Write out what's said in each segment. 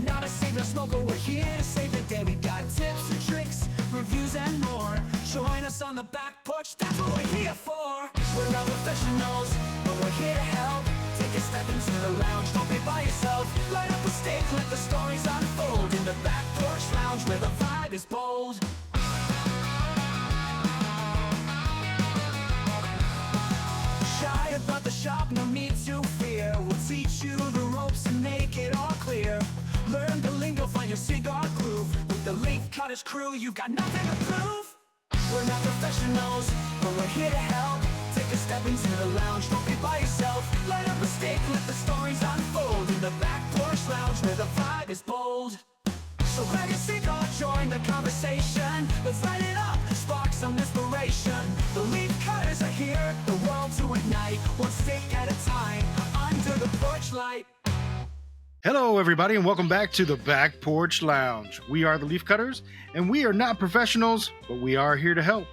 not a savior smoker, we're here to save the day. We got tips and tricks, reviews and more. Join us on the back porch, that's what we're here for. We're not professionals, but we're here to help. Take a step into the lounge, don't be by yourself. Light up a stick, let the stories unfold. In the back porch lounge where the vibe is bold. Shy about the shop, no need to fear. We'll teach you the ropes and make it all clear. Learn the lingo, find your cigar groove. With the Leaf Cutters crew, you got nothing to prove. We're not professionals, but we're here to help. Take a step into the lounge, don't be by yourself. Light up a stick, let the stories unfold. In the back porch lounge where the vibe is bold. So grab your cigar, join the conversation. Let's light it up, spark some inspiration. The Leaf Cutters are here, the world to ignite. One stick at a time, under the porch light. Hello, everybody, and welcome back to the Back Porch Lounge. We are the Leaf Cutters, and we are not professionals, but we are here to help.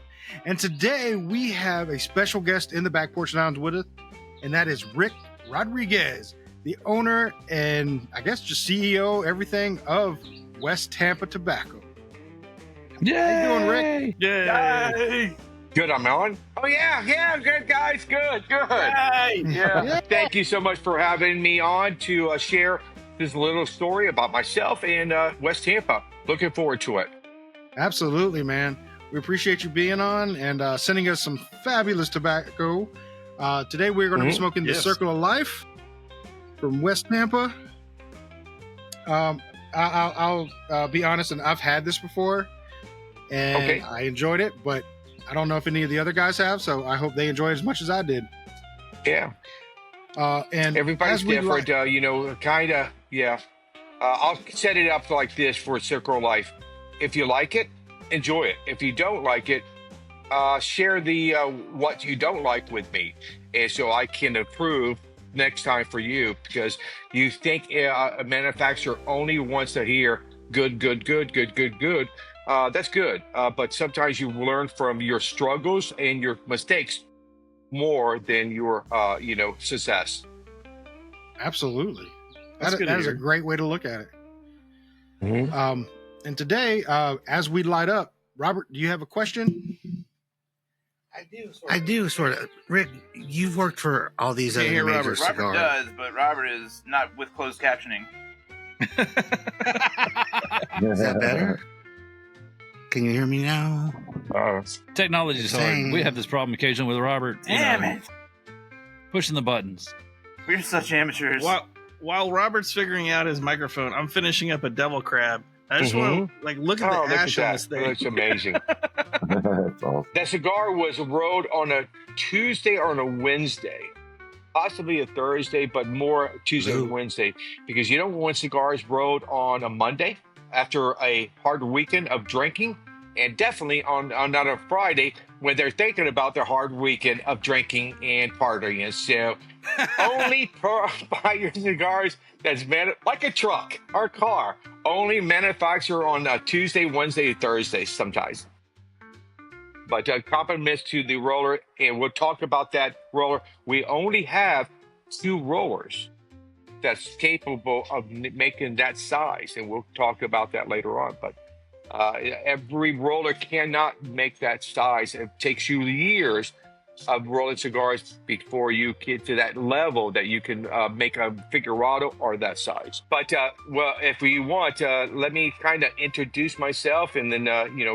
And today we have a special guest in the Back Porch Lounge with us, and that is Rick Rodrigez, the owner and I guess just CEO, everything of West Tampa Tobacco. Yay! How you doing, Rick? Yay! Good, I'm on. Oh yeah, good guys, good. Yay! Yeah. Thank you so much for having me on to share this little story about myself and West Tampa. Looking forward to it. Absolutely, man. We appreciate you being on and sending us some fabulous tobacco. Today we're going to be smoking the Circle of Life from West Tampa. I'll be honest, and I've had this before, and I enjoyed it, but I don't know if any of the other guys have, so I hope they enjoy it as much as I did. Yeah. And everybody's different, kind of, yeah. I'll set it up like this for Circle of Life. If you like it, enjoy it. If you don't like it, share the what you don't like with me, and so I can improve next time for you, because you think a manufacturer only wants to hear good. That's good, but sometimes you learn from your struggles and your mistakes more than your success. Absolutely. That is a great way to look at it. And today, as we light up, Robert, do you have a question? I do, sort of. Rick, you've worked for all these other major Robert. cigars. Robert does, but Robert is not with closed captioning. Is that better? Can you hear me now? Technology is hard. We have this problem occasionally with Robert. Damn it! Pushing the buttons. We're such amateurs. While Robert's figuring out his microphone, I'm finishing up a devil crab. I just want to look at the ash on this thing. That's amazing. That's awesome. That cigar was rolled on a Tuesday or on a Wednesday, possibly a Thursday, but more Tuesday and Wednesday, because you don't want cigars rolled on a Monday after a hard weekend of drinking, and definitely on a Friday when they're thinking about their hard weekend of drinking and partying. So only buy your cigars that's like a truck or car. Only manufacture on a Tuesday, Wednesday, Thursday sometimes. But compliments to the roller, and we'll talk about that roller. We only have 2 rollers that's capable of making that size, and we'll talk about that later on. But every roller cannot make that size. It takes you years of rolling cigars before you get to that level that you can make a figurado or that size. But if we want, let me kind of introduce myself, and then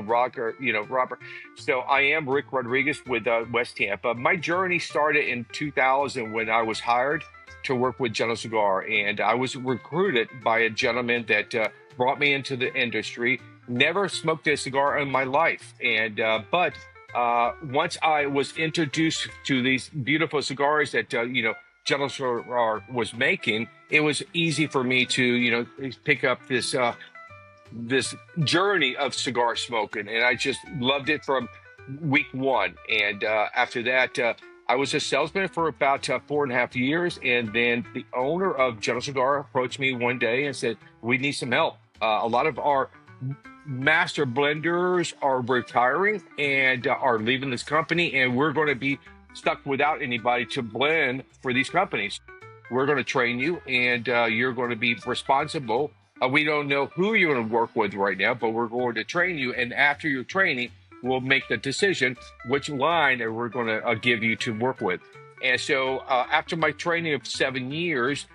Robert. So I am Rick Rodriguez with West Tampa. My journey started in 2000 when I was hired to work with General Cigar, and I was recruited by a gentleman that brought me into the industry. Never smoked a cigar in my life, and but once I was introduced to these beautiful cigars that General Cigar was making, it was easy for me to pick up this journey of cigar smoking, and I just loved it from week one. And after that, I was a salesman for about 4.5 years, and then the owner of General Cigar approached me one day and said, "We need some help. A lot of our master blenders are retiring and are leaving this company, and we're going to be stuck without anybody to blend for these companies. We're going to train you, and you're going to be responsible We don't know who you're going to work with right now, but we're going to train you. And after your training, we'll make the decision which line that we're going to give you to work with. And so after my training of 7 years,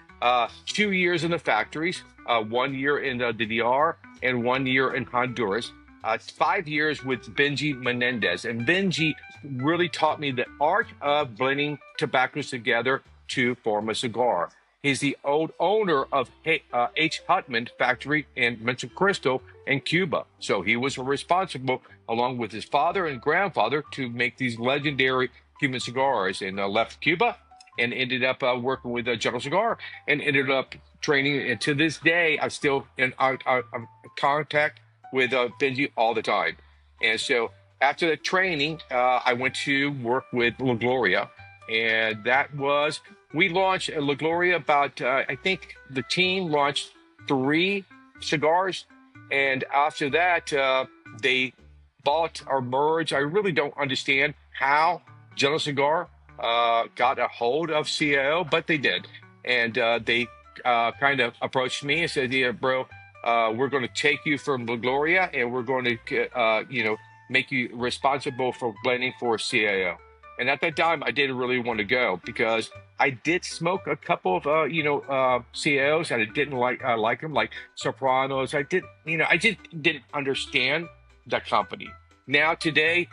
2 years in the factories, 1 year in the DR, and 1 year in Honduras, 5 years with Benji Menendez. And Benji really taught me the art of blending tobaccos together to form a cigar. He's the old owner of H. Hutman factory in Monte Cristo in Cuba. So he was responsible, along with his father and grandfather, to make these legendary Cuban cigars, and left Cuba and ended up working with General Cigar and ended up training. And to this day, I'm still in contact with Benji all the time. And so after the training, I went to work with La Gloria. And that was, we launched La Gloria about, I think the team launched 3 cigars. And after that, they bought or merged. I really don't understand how General Cigar got a hold of CAO, but they did. And they kind of approached me and said, yeah, bro, we're going to take you from La Gloria and we're going to, make you responsible for blending for CAO. And at that time, I didn't really want to go because I did smoke a couple of, CAOs and I didn't like them, like Sopranos. I just didn't understand the company. Now, today,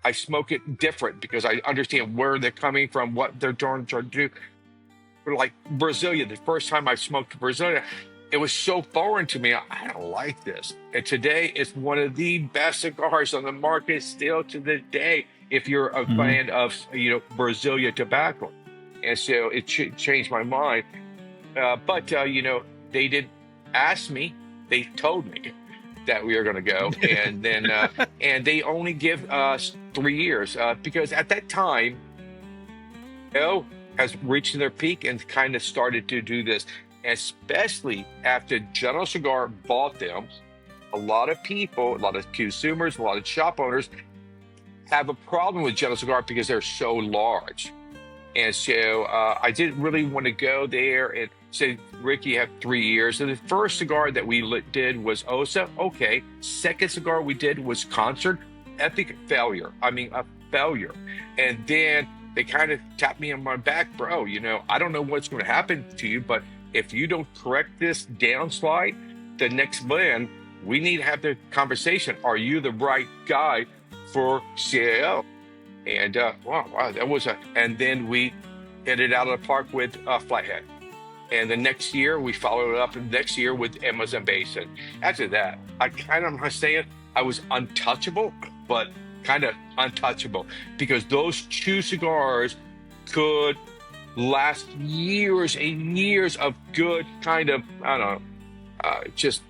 I smoke it different because I understand where they're coming from, what they're trying to do. Like Brasilia, the first time I smoked Brasilia, it was so foreign to me. I don't like this. And today, it's one of the best cigars on the market still to this day, if you're a fan of, Brasilia tobacco. And so it changed my mind. But they didn't ask me. They told me that we are going to go. And then, and they only give us 3 years because at that time, has reached their peak and kind of started to do this, especially after General Cigar bought them. A lot of people, a lot of consumers, a lot of shop owners have a problem with General Cigar because they're so large. And so I didn't really want to go there and say, Rick, you have 3 years. So the first cigar that we did was Osa. Okay. Second cigar we did was Concert. Epic failure. I mean, a failure. And then they kind of tapped me on my back, bro, I don't know what's going to happen to you, but if you don't correct this downslide, the next blend, we need to have the conversation. Are you the right guy for CAO? And wow, that was and then we hit it out of the park with Flathead. And the next year we followed it up next year with Amazon Basin. After that, I kind of must say it, I was untouchable, but kind of untouchable because those 2 cigars could last years and years of good kind of, I don't know, just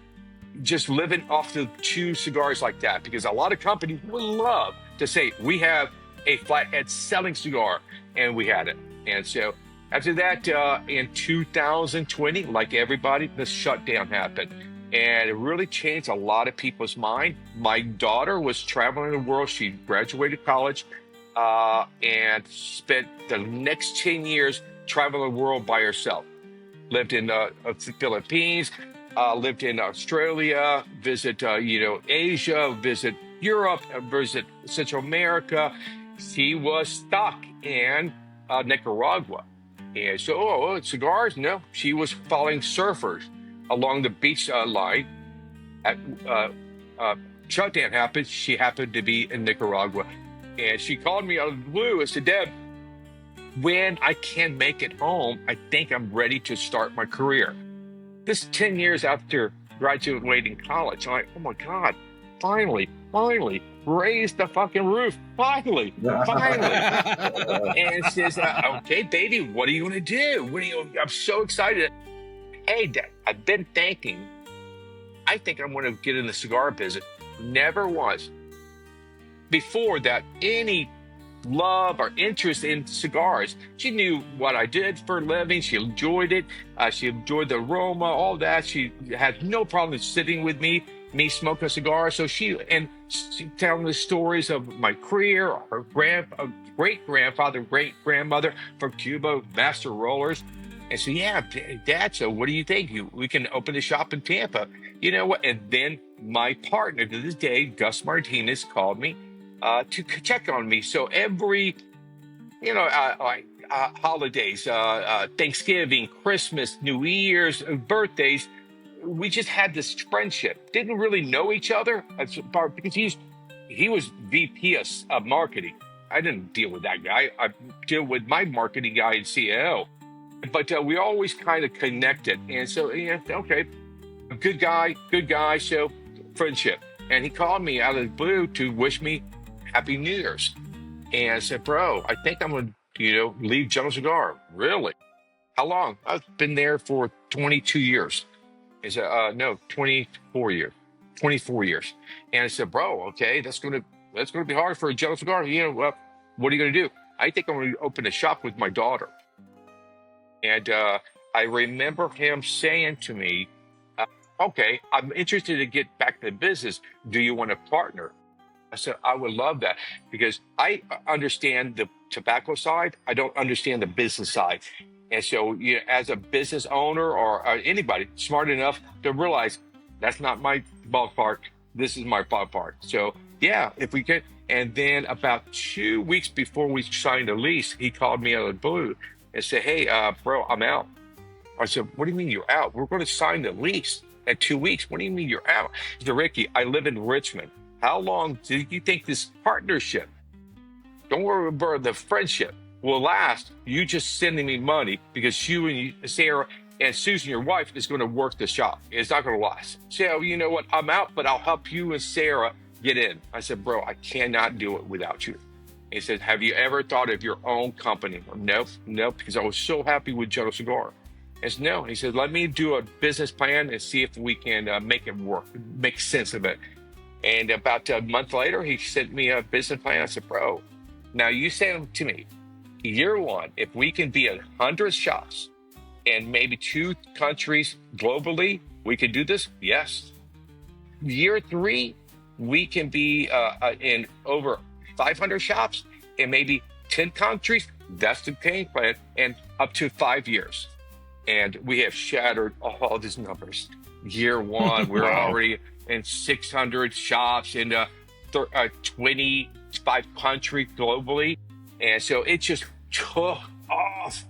living off the 2 cigars like that, because a lot of companies would love to say, we have a Flathead selling cigar, and we had it. And so after that, in 2020, like everybody, the shutdown happened. And it really changed a lot of people's mind. My daughter was traveling the world. She graduated college and spent the next 10 years traveling the world by herself. Lived in the Philippines, lived in Australia, visit, Asia, visit Europe, visit Central America. She was stuck in Nicaragua. And so, cigars? No, she was following surfers along the beach line. Shutdown happened. She happened to be in Nicaragua. And she called me out of the blue and said, Deb, when I can make it home, I think I'm ready to start my career. This 10 years after graduating college, I'm like, oh my God, finally, raise the fucking roof. Finally. And says, okay, baby, what are you going to do? I'm so excited. Hey, Dad, I've been thinking, I think I'm going to get in the cigar business. Never was before that any love or interest in cigars. She knew what I did for a living. She enjoyed it. She enjoyed the aroma, all that. She had no problem sitting with me smoking a cigar. So she telling the stories of my career, her great-grandfather, great-grandmother from Cuba, master rollers. And so, yeah, Dad, so what do you think? We can open a shop in Tampa. You know what? And then my partner to this day, Gus Martinez, called me to check on me. So every, holidays, Thanksgiving, Christmas, New Year's, birthdays, we just had this friendship. Didn't really know each other because he was VP of marketing. I didn't deal with that guy. I deal with my marketing guy and CEO. But we always kind of connected. And so, yeah, okay, good guy. So friendship. And he called me out of the blue to wish me Happy New Year's. And I said, bro, I think I'm going to, leave General Cigar. Really? How long? I've been there for 22 years. He said, no, 24 years. 24 years. And I said, bro, okay, that's going to be hard for a General Cigar. What are you going to do? I think I'm going to open a shop with my daughter. And I remember him saying to me, okay, I'm interested to get back to business. Do you want to partner? I said, I would love that because I understand the tobacco side. I don't understand the business side. And so as a business owner or anybody smart enough to realize that's not my ballpark. This is my ballpark. So yeah, if we can. And then about 2 weeks before we signed the lease, he called me out of the blue and said, hey, bro, I'm out. I said, what do you mean you're out? We're going to sign the lease in 2 weeks. What do you mean you're out? He said, Ricky, I live in Richmond. How long do you think this partnership, don't worry about the friendship, will last? You just sending me money because you and Sarah and Susan, your wife, is going to work the shop. It's not going to last. So you know what? I'm out, but I'll help you and Sarah get in. I said, bro, I cannot do it without you. He said, have you ever thought of your own company? Nope, because I was so happy with General Cigar. I said, no. He said, let me do a business plan and see if we can make it work, make sense of it. And about a month later, he sent me a business plan. I said, bro, now you said to me, year one, if we can be 100 shops and maybe 2 countries globally, we can do this? Yes. Year 3, we can be in over 500 shops in maybe 10 countries. That's the game plan, and up to 5 years. And we have shattered all these numbers. Year 1, we're already in 600 shops in 25 countries globally. And so it just took off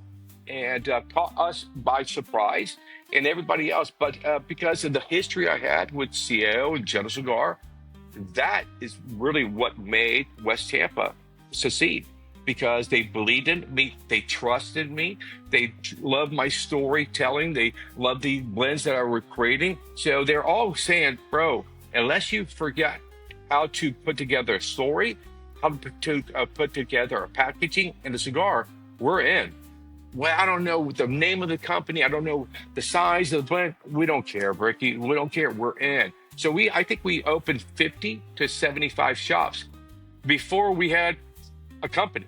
and caught us by surprise and everybody else. But because of the history I had with CEO and General Cigar, that is really what made West Tampa succeed, because they believed in me, they trusted me, they loved my storytelling, they loved the blends that I was creating. So they're all saying, bro, unless you forget how to put together a story, how to put together a packaging and a cigar, we're in. Well, I don't know the name of the company, I don't know the size of the blend. We don't care, Ricky. We don't care. We're in. So I think we opened 50 to 75 shops before we had a company.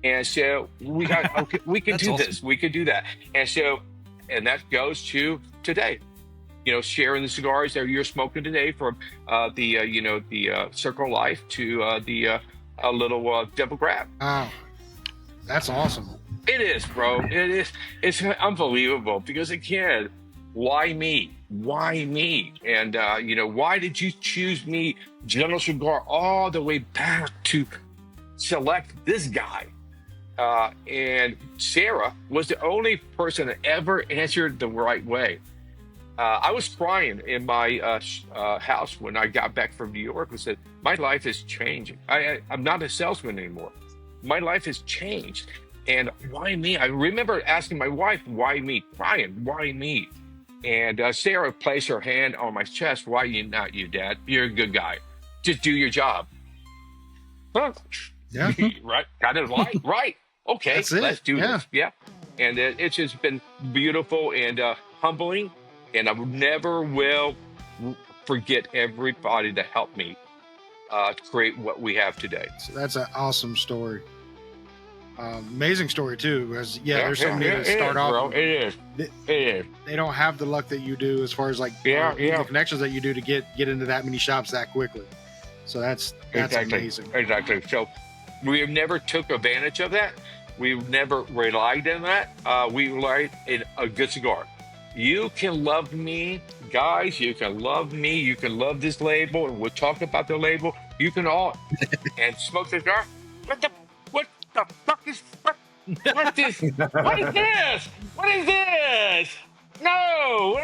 And so we got, okay, we can do awesome. This, we can do that. And so, and that goes to today, sharing the cigars that you're smoking today, from the Circle Life to the little Devil Grab. Wow. That's awesome. It is, bro. It is. It's unbelievable because, again, why me? Why me? And, why did you choose me, General Cigar, all the way back to select this guy? And Sarah was the only person that ever answered the right way. I was crying in my house when I got back from New York and said, my life is changing. I'm not a salesman anymore. My life has changed. And why me? I remember asking my wife, why me? Crying, why me? And Sarah placed her hand on my chest. Why not you, Dad? You're a good guy. Just do your job. Huh? Yeah. Right. Got it right. Right. Okay. Let's do this. Yeah. And it's just been beautiful and humbling. And I never will forget everybody that helped me create what we have today. So that's an awesome story. Amazing story too, because there's so many that start off. Bro. It is. They don't have the luck that you do, as far as the connections that you do to get into that many shops that quickly. So that's exactly. amazing. Exactly. So we have never took advantage of that, We've never relied on that. We relied in a good cigar. You can love me, guys. You can love me. You can love this label, and we'll talk about the label. You can all and smoke the cigar. What the fuck is what this? What is this? What is this? No.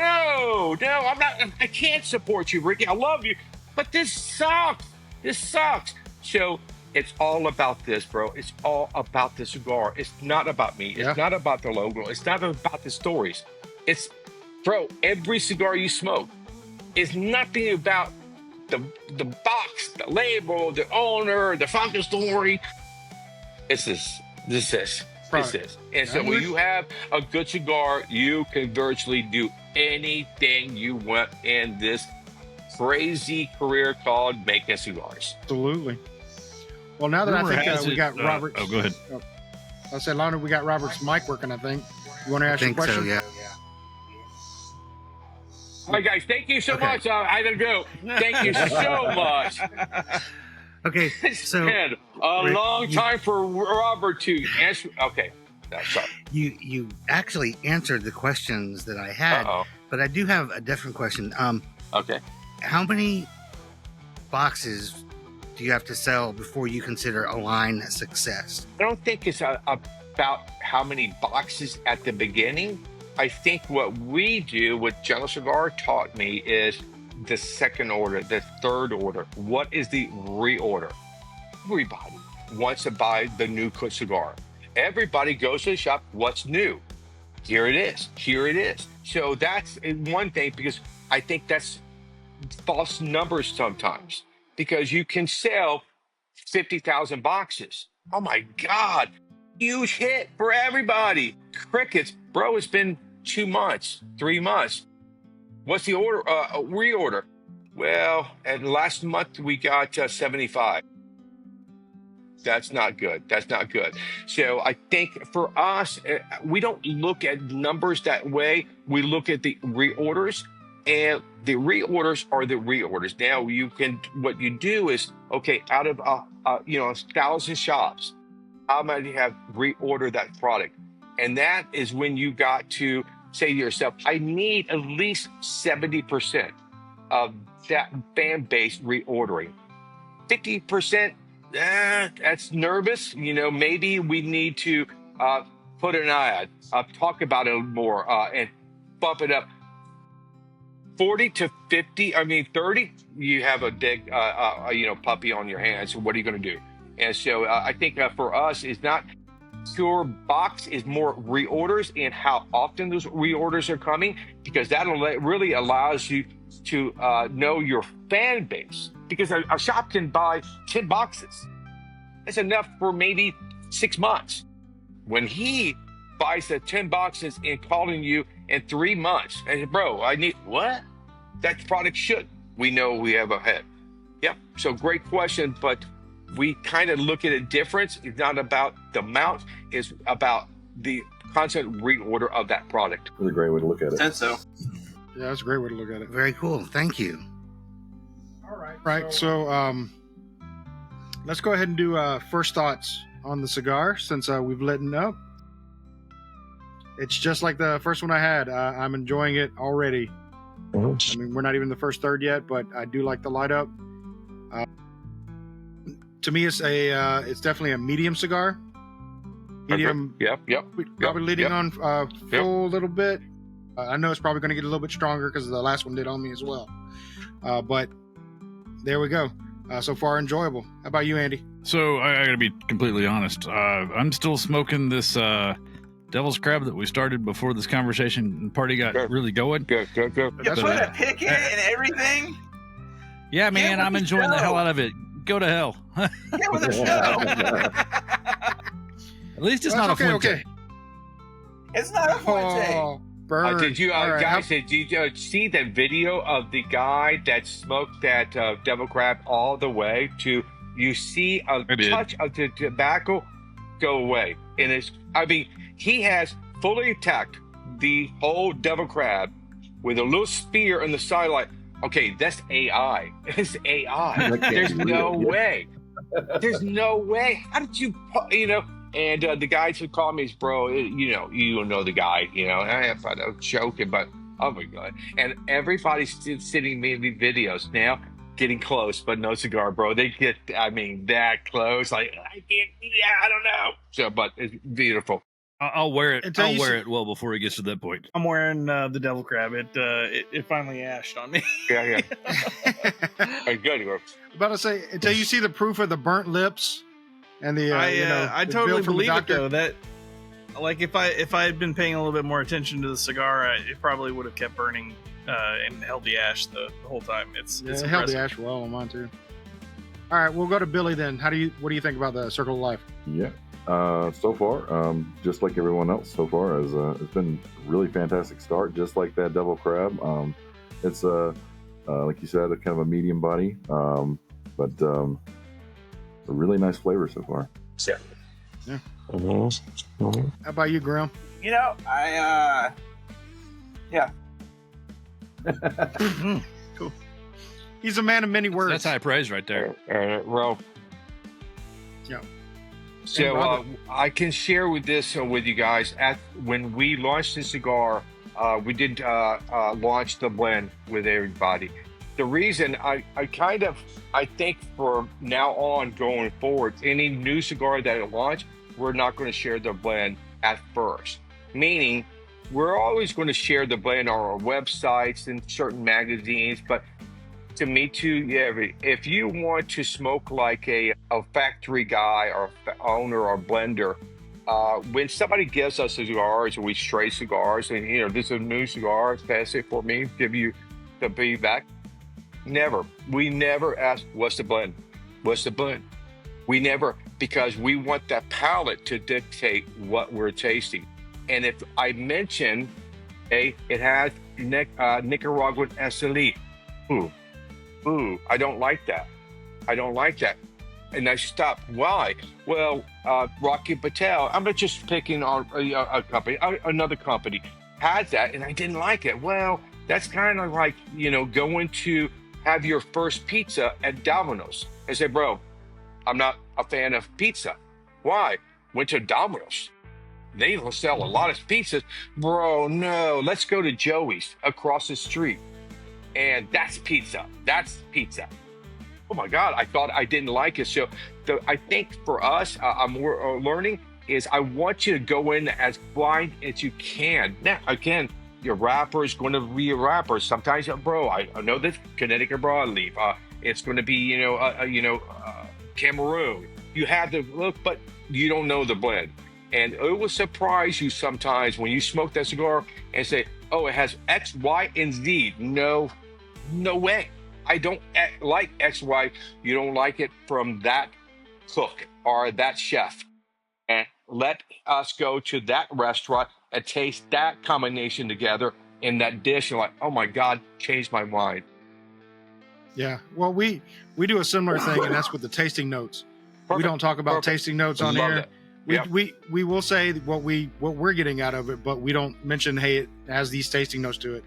I'm not. I can't support you, Ricky. I love you, but this sucks. This sucks. So it's all about this, bro. It's all about the cigar. It's not about me. It's not about the logo. It's not about the stories. It's, bro, every cigar you smoke is nothing about the box, the label, the owner, the fucking story. It's this. And so when you have a good cigar, you can virtually do anything you want in this crazy career called making cigars. Absolutely. Well, now that I think we got Robert. Oh, go ahead. I said, Lana, we got Robert's mic working, I think. You want to ask your question? So, yeah. All right, guys, thank you so much. I gotta go. Thank you so much. Okay, It's so been a Rick, long time for Robert to answer. Okay, no, sorry. you actually answered the questions that I had, but I do have a different question. Okay. How many boxes do you have to sell before you consider a line a success? I don't think it's about how many boxes at the beginning. I think what we do, what General Cigar taught me, is the second order, the third order. What is the reorder? Everybody wants to buy the new cut cigar. Everybody goes to the shop. What's new? Here it is. Here it is. So that's one thing, because I think that's false numbers sometimes, because you can sell 50,000 boxes. Oh my God. Huge hit for everybody. Crickets, bro, it's been 2 months, 3 months. What's the order? Reorder. Well, and last month we got 75. That's not good. That's not good. So I think for us, we don't look at numbers that way. We look at the reorders, and the reorders are the reorders. Now what you do is, okay, out of 1,000 shops, how many have reordered that product? And that is when you got to say to yourself, I need at least 70% of that fan base reordering. 50%, that's nervous. Maybe we need to put an ad, talk about it more, and bump it up. 40 to 50, 30, you have a big, puppy on your hands. So what are you going to do? And so I think for us, it's not pure box, is more reorders and how often those reorders are coming, because that really allows you to know your fan base. Because a shop can buy 10 boxes. That's enough for maybe 6 months. When he buys the 10 boxes and calling you in 3 months, and bro, I need what? That product should. We know we have a head. Yep. So great question, but we kind of look at a difference. It's not about the amount, it's about the constant reorder of that product. That's a great way to look at it. Said so. Yeah, that's a great way to look at it. Very cool. Thank you. All right. Right. So let's go ahead and do first thoughts on the cigar, since we've lit it up. It's just like the first one I had. I'm enjoying it already. I mean, we're not even the first third yet, but I do like the light up. To me, it's definitely a medium cigar. Medium. Yep. Probably leading on full a little bit. I know it's probably going to get a little bit stronger because the last one did on me as well. But there we go. So far, enjoyable. How about you, Andy? So I got to be completely honest. I'm still smoking this Devil's Crab that we started before this conversation and party got really going. Good. You put a pick in and everything? Yeah, man, I'm enjoying the hell out of it. Go to hell. Get with the show. At least it's not a Fuente. Okay. It's not a Fuente. Oh, burn. Did you All right, guys? Did you see that video of the guy that smoked that devil crab all the way to? You see a touch of the tobacco go away, and he has fully attacked the whole devil crab with a little spear in the sidelight. Okay, that's AI. It's AI. There's no way. There's no way. How did you And the guys who call me is, bro, you know the guy, and I thought I was joking, but oh my God. And everybody's sending me the videos now, getting close, but no cigar, bro. They get, that close. Like, I can't, I don't know. So, but it's beautiful. I'll wear it. Until I'll you wear see- it well before it gets to that point. I'm wearing the devil crab. It finally ashed on me. Yeah. Good. About to say, until you see the proof of the burnt lips and the, I the totally bill from the believe it doctor. though. That like if I had been paying a little bit more attention to the cigar, it probably would have kept burning and held the ash the whole time. It's It held the impressive. ash well on mine too. All right, we'll go to Billy then. What do you think about the Circle of Life? Yeah. So far, just like everyone else so far, it's been a really fantastic start, just like that Devil Crab. It's like you said, a kind of a medium body, but a really nice flavor so far. Yeah. How about you, Graham? Cool. He's a man of many words. That's high praise right there. Well, Yeah. so And Robert. I can share with you guys. When we launched the cigar, we did launch the blend with everybody. The reason I think for now on going forward, any new cigar that I launch, we're not going to share the blend at first. Meaning, we're always going to share the blend on our websites and certain magazines, but to me too, yeah, if you want to smoke like a factory guy or owner or blender, when somebody gives us cigars, we trade cigars, and this is a new cigar, pass it for me, give you the feedback. We never ask, what's the blend? We never, because we want that palate to dictate what we're tasting. And if I mention, it has Nicaraguan SLE. Ooh, I don't like that. And I stopped. Why? Well, Rocky Patel, I'm not just picking on a company, another company had that, and I didn't like it. Well, that's kind of like, going to have your first pizza at Domino's and say, bro, I'm not a fan of pizza. Why? Went to Domino's. They sell a lot of pizzas. Bro, no, let's go to Joey's across the street. And that's pizza. Oh my God, I thought I didn't like it. So I think for us, I'm learning is I want you to go in as blind as you can. Now, again, your rapper is going to be a rapper. Sometimes, bro, I know this Connecticut broadleaf. It's going to be, Cameroon. You have the look, but you don't know the blend. And it will surprise you sometimes when you smoke that cigar and say, oh, it has X, Y, and Z. No way. I don't like X, Y. You don't like it from that cook or that chef. And let us go to that restaurant and taste that combination together in that dish. And like, oh my God, changed my mind. Yeah. Well, we do a similar thing, and that's with the tasting notes. We Perfect. don't talk about tasting notes on Love here. that. We, Yep. we will say what we're getting out of it, but we don't mention, hey, it has these tasting notes to it,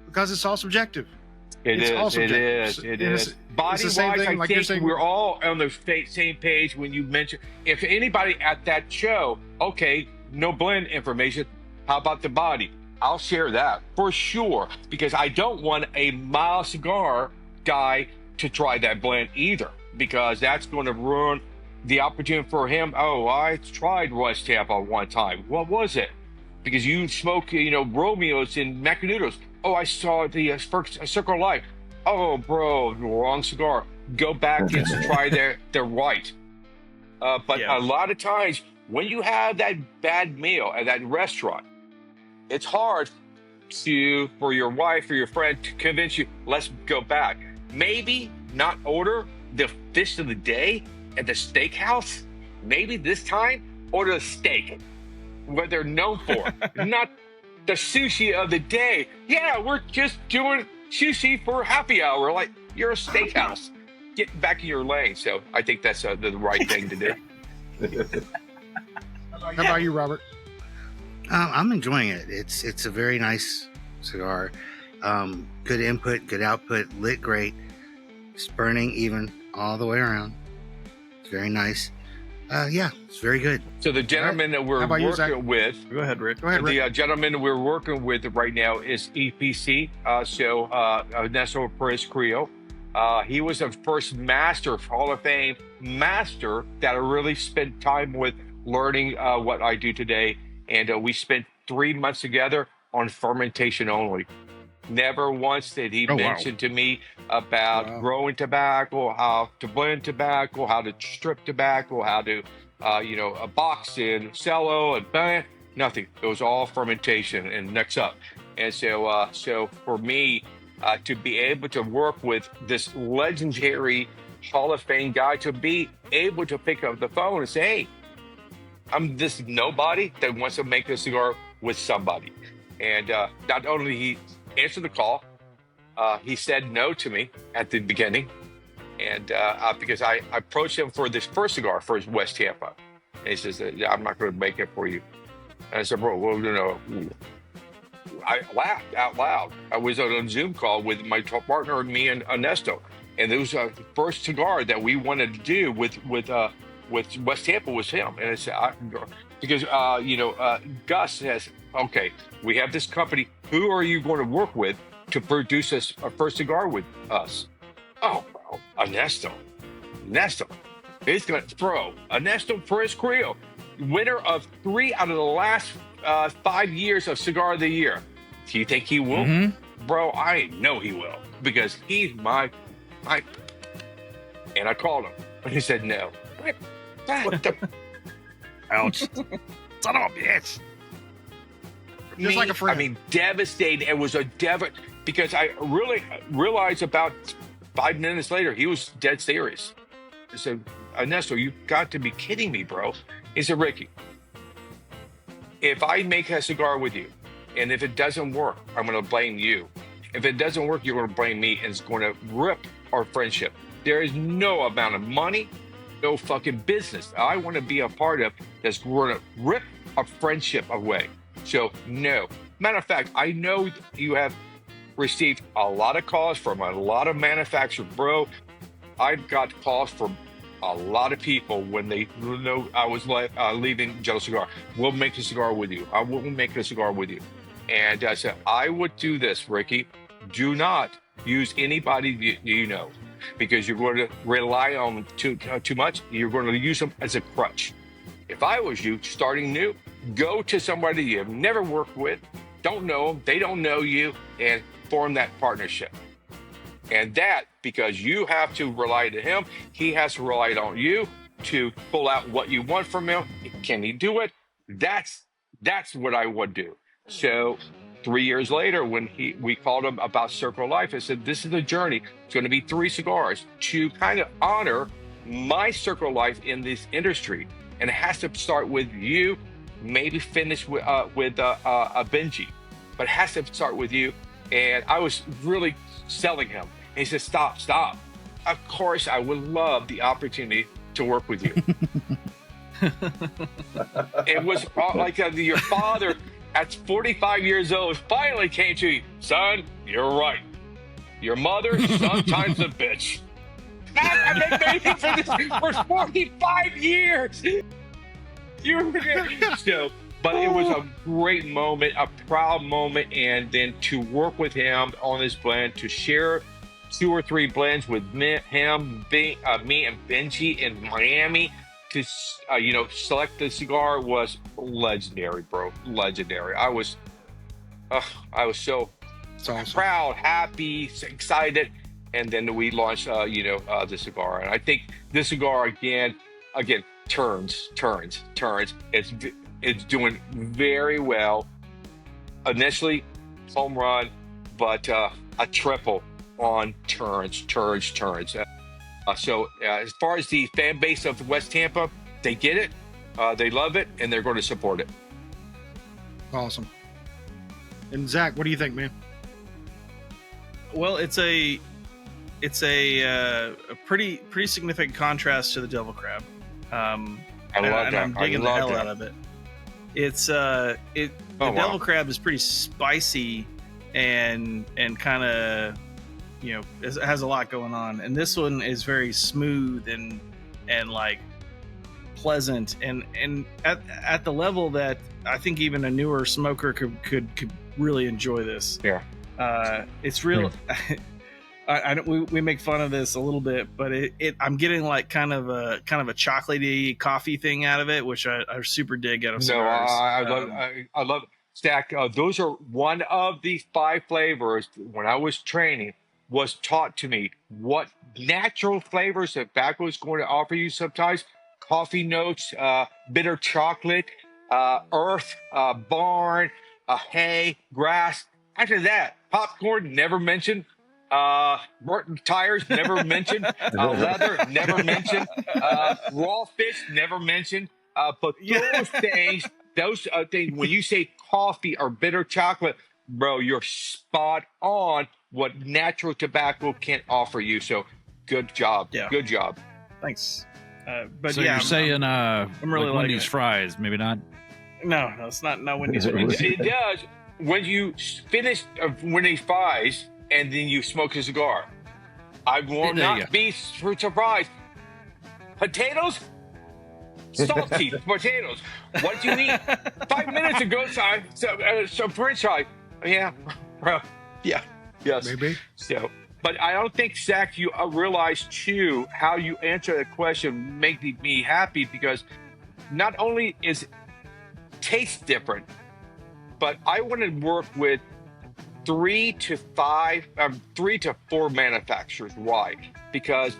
because it's all subjective. It It's all is. subjective. It And is. it's Body the wise, same thing, I like you're think saying. we're all on the same page when you mention. If anybody at that show, okay, no blend information. How about the body? I'll share that for sure, because I don't want a mild cigar guy to try that blend either, because that's going to ruin the opportunity for him. Oh, I tried West Tampa one time. What was it? Because you smoke, Romeos and Macanudos. Oh, I saw the Circle of Life. Oh, bro, wrong cigar. Go back and try their white. But Yeah. a lot of times when you have that bad meal at that restaurant, it's hard for your wife or your friend to convince you, let's go back. Maybe not order the fish of the day at the steakhouse. Maybe this time order the steak, what they're known for, not the sushi of the day. Yeah, we're just doing sushi for happy hour. Like, you're a steakhouse. Get back in your lane. So I think that's the right thing to do. How about you, Robert? I'm enjoying it. It's a very nice cigar. Good input, good output, lit great. It's burning even all the way around. It's very nice. Yeah, it's very good. So the gentleman that we're How about you, Zach? working with, Go ahead, Rick. Go ahead, Rick. the gentleman we're working with right now is EPC. Ernesto Perez Creo. He was the first master, Hall of Fame master that I really spent time with learning what I do today. And we spent 3 months together on fermentation only. Never once did he mention to me about growing tobacco, how to blend tobacco, how to strip tobacco, how to, box and cello and bang. Nothing. It was all fermentation and next up. And so for me to be able to work with this legendary Hall of Fame guy, to be able to pick up the phone and say, hey, I'm this nobody that wants to make a cigar with somebody. And not only he answered the call, he said no to me at the beginning. And because I approached him for this first cigar for West Tampa. And he says, I'm not going to make it for you. And I said, bro, well, I laughed out loud. I was on a Zoom call with my partner and me and Ernesto. And it was the first cigar that we wanted to do with West Tampa was him. And I said, because Gus says, okay, we have this company. Who are you going to work with to produce this first cigar with us? Oh, bro, Ernesto. He's going to throw Ernesto Perez Creo, winner of 3 out of the last 5 years of Cigar of the Year. Do you think he will? Mm-hmm. Bro, I know he will, because he's my. And I called him, and he said no. What the? Ouch. Son of a bitch. Just like a friend. I mean, devastated. It was a because I really realized about 5 minutes later, he was dead serious. I said, Ernesto, you got to be kidding me, bro. He said, Ricky, if I make a cigar with you, and if it doesn't work, I'm going to blame you. If it doesn't work, you're going to blame me, and it's going to rip our friendship. There is no amount of money, no fucking business I want to be a part of that's going to rip a friendship away. So, no. Matter of fact, I know you have received a lot of calls from a lot of manufacturers, bro. I've got calls from a lot of people when they know I was leaving Jello Cigar. We'll make a cigar with you. I will make a cigar with you. And I said, I would do this, Ricky. Do not use anybody you know, because you're going to rely on them too much. You're going to use them as a crutch. If I was you, starting new, go to somebody you've never worked with, don't know them, they don't know you, and form that partnership. And that, because you have to rely to him, he has to rely on you to pull out what you want from him. Can he do it? That's what I would do. So 3 years later, when we called him about Circle Life, I said, this is a journey. It's going to be 3 cigars to kind of honor my Circle Life in this industry. And it has to start with you, maybe finish with a Benji, but it has to start with you. And I was really selling him. And he said, stop. Of course, I would love the opportunity to work with you. It was like your father at 45 years old finally came to you. Son, you're right. Your mother sometimes a bitch. I've been waiting for this for 45 years. But it was a great moment, a proud moment, and then to work with him on this blend, to share 2 or 3 blends with me and Benji in Miami, to select the cigar was legendary, bro. Legendary. I was so proud, happy, excited, and then we launched the cigar. And I think this cigar again turns. It's doing very well. Initially, home run, but a triple on turns. So as far as the fan base of West Tampa, they get it, they love it, and they're going to support it. Awesome. And Zach, what do you think, man? Well, it's a pretty significant contrast to the Devil Crab. I love that. I'm digging the hell out of it. It's the Devil Crab is pretty spicy and kind of it has a lot going on, and this one is very smooth and like pleasant and at the level that I think even a newer smoker could really enjoy this. Yeah. It's real. I don't, we make fun of this a little bit, but I'm getting like kind of a chocolatey coffee thing out of it, which I super dig out of cigars. I love Stack. Those are one of the 5 flavors. When I was training, was taught to me what natural flavors tobacco is going to offer you. Sometimes coffee notes, bitter chocolate, earth, barn, hay, grass. After that, popcorn never mentioned. Burton tires never mentioned. Leather never mentioned. Raw fish never mentioned. But those things, when you say coffee or bitter chocolate, bro, you're spot on what natural tobacco can offer you. So good job. Yeah. Good job. Thanks. But So yeah, you're saying I'm really like liking Wendy's it. fries, maybe not. No, it's not Wendy's fries. It does. When you finish Wendy's fries and then you smoke a cigar, I will There you not go. be surprised. Potatoes? Salty potatoes. What did you eat 5 minutes ago? Some French fries. Yeah, bro. Yeah. Yes. Maybe. So, but I don't think, Zach, you realize too how you answer the question make me happy, because not only is taste different, but I want to work with 3 to 4 manufacturers. Why? Because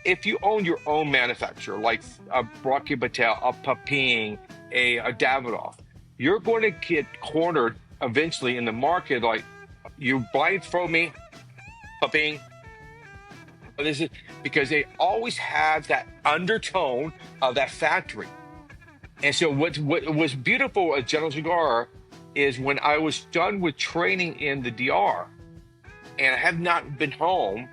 if you own your own manufacturer, like a Rocky Patel, a Papine, a Davidoff, you're going to get cornered eventually in the market. Like, you buy it from me, Papine. This is because they always have that undertone of that factory. And so what was beautiful at General Cigar is when I was done with training in the DR, and I have not been home,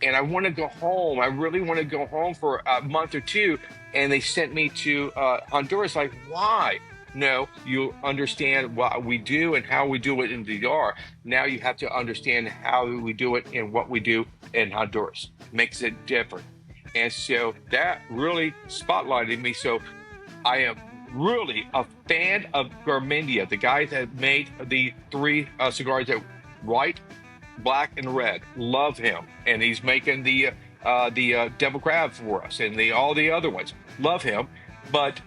and I want to go home. I really want to go home for a month or 2. And they sent me to Honduras. Like, why? No, you understand what we do and how we do it in the DR. Now you have to understand how we do it and what we do in Honduras. Makes it different. And so that really spotlighted me. So I am really a fan of Garmendia, the guy that made the 3 cigars that white, black, and red. Love him. And he's making the Devil Crab for us and all the other ones. Love him. But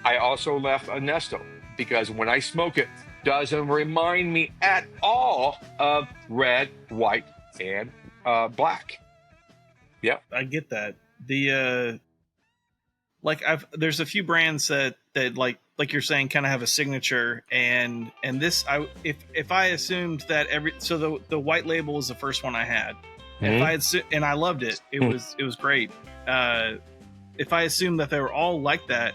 I also left a Nesto because when I smoke it, doesn't remind me at all of red, white, and black. Yep. I get that. There's a few brands that like you're saying kind of have a signature, and this if I assumed that the white label was the first one I had, and I loved it. It was great. If I assumed that they were all like that,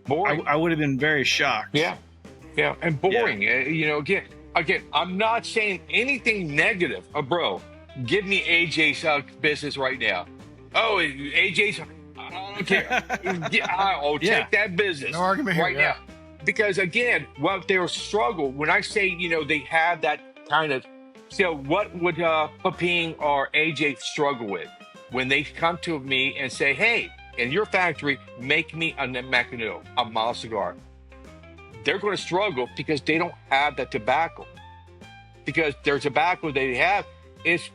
boring. I would have been very shocked. Yeah, and boring. Yeah. Again, I'm not saying anything negative. Bro, give me AJ's business right now. Oh, AJ's. I don't care. I'll take that business. No argument here, right now. Because again, what they struggle when I say they have that kind of. So what would Papine or AJ struggle with when they come to me and say, "Hey, in your factory, make me a Macanudo, a mild cigar"? They're going to struggle because they don't have that tobacco. Because their tobacco they have is,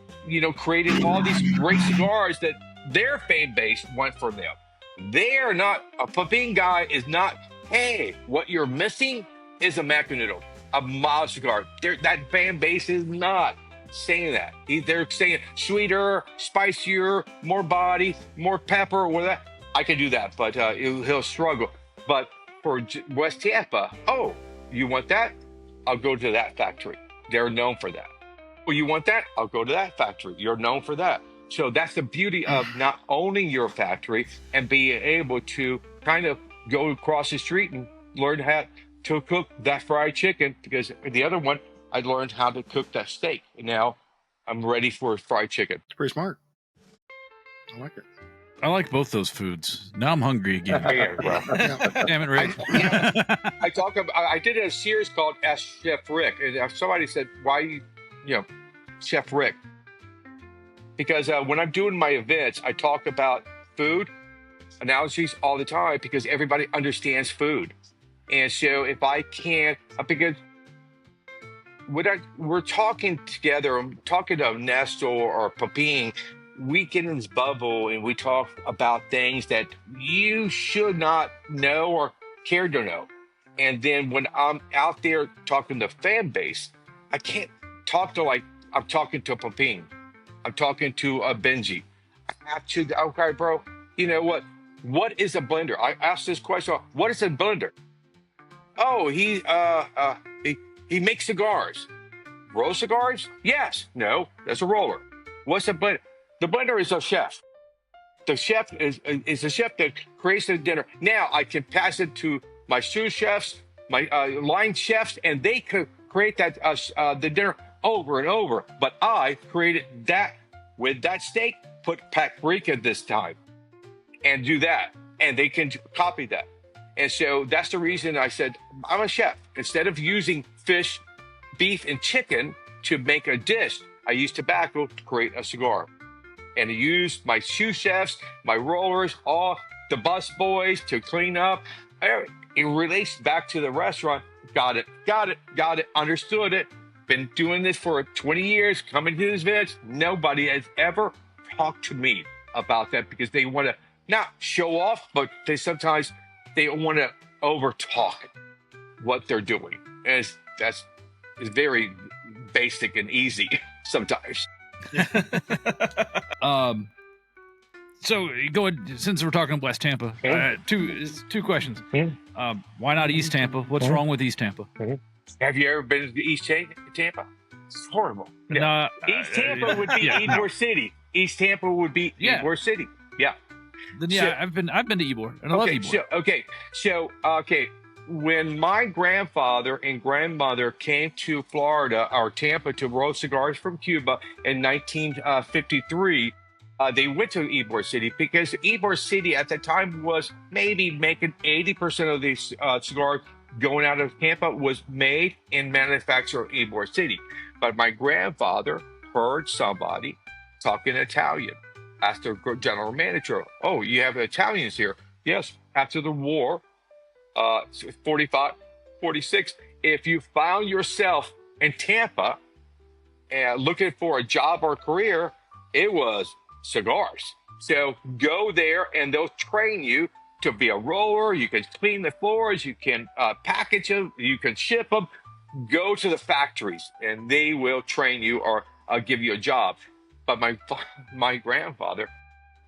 creating all these great cigars that their fan base want from them. They're not, a Papine guy is not, hey, what you're missing is a Macanudo, a mild cigar. That fan base is not saying that. They're saying sweeter, spicier, more body, more pepper, whatever. I can do that, but he'll struggle. But for West Tampa, oh, you want that? I'll go to that factory. They're known for that. Oh, you want that? I'll go to that factory. You're known for that. So that's the beauty of not owning your factory and being able to kind of go across the street and learn how to cook that fried chicken, because the other one, I learned how to cook that steak. And now I'm ready for fried chicken. It's pretty smart. I like it. I like both those foods. Now I'm hungry again. Yeah, well, Damn it, Rick. I did a series called Ask Chef Rick, and somebody said, "Why, Chef Rick?" Because when I'm doing my events, I talk about food, analogies all the time because everybody understands food. And so if I can't, because we're talking together, I'm talking to Nestor or Papine, we get in this bubble and we talk about things that you should not know or care to know. And then when I'm out there talking to fan base, I can't talk to like I'm talking to Papine. I'm talking to a Benji. I have to, okay, bro, you know what? What is a blender? I asked this question, what is a blender? Oh, he makes cigars. Roll cigars? Yes. No, that's a roller. What's a blender? The blender is a chef. The chef is a chef that creates the dinner. Now I can pass it to my sous chefs, my line chefs, and they could create that the dinner over and over. But I created that with that steak, put paprika this time, and do that, and they can copy that. And so that's the reason I said I'm a chef. Instead of using fish, beef, and chicken to make a dish, I use tobacco to create a cigar. And I use my sous chefs, my rollers, all the bus boys to clean up. It relates back to the restaurant. Got it, understood it. Been doing this for 20 years, coming to this village. Nobody has ever talked to me about that because they want to not show off, but they sometimes they want to over talk what they're doing. And that's very basic and easy sometimes. So go ahead, since we're talking West Tampa, two questions. Why not East Tampa? What's wrong with East Tampa? Have you ever been to East Tampa? It's horrible. Yeah. East Tampa would be Ybor City. East Tampa would be Ybor City. Yeah. Then I've been to Ybor, and I love Ybor. So when my grandfather and grandmother came to Florida or Tampa to roll cigars from Cuba in 1953, they went to Ybor City because Ybor City at the time was maybe making 80% of these cigars going out of Tampa was made and manufactured in Ybor City. But my grandfather heard somebody talking Italian. Asked the general manager, "Oh, you have Italians here?" Yes. After the war, 45, 46, if you found yourself in Tampa and looking for a job or career, it was cigars. So go there and they'll train you to be a roller. You can clean the floors, you can package them, you can ship them. Go to the factories and they will train you or give you a job. But my grandfather,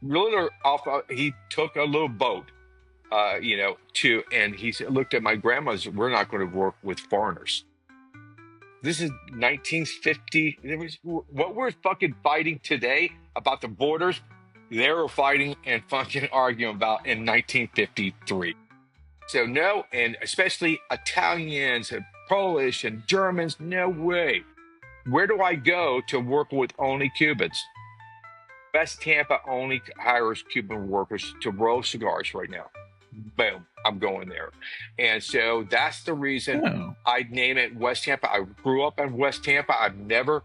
he took a little boat, and he looked at my grandma and said, "We're not going to work with foreigners." This is 1950. What we're fucking fighting today about the borders, they were fighting and fucking arguing about in 1953. So no, and especially Italians and Polish and Germans, no way. Where do I go to work with only Cubans? West Tampa only hires Cuban workers to roll cigars right now. Boom, I'm going there. And so that's the reason I name it West Tampa. I grew up in West Tampa. I've never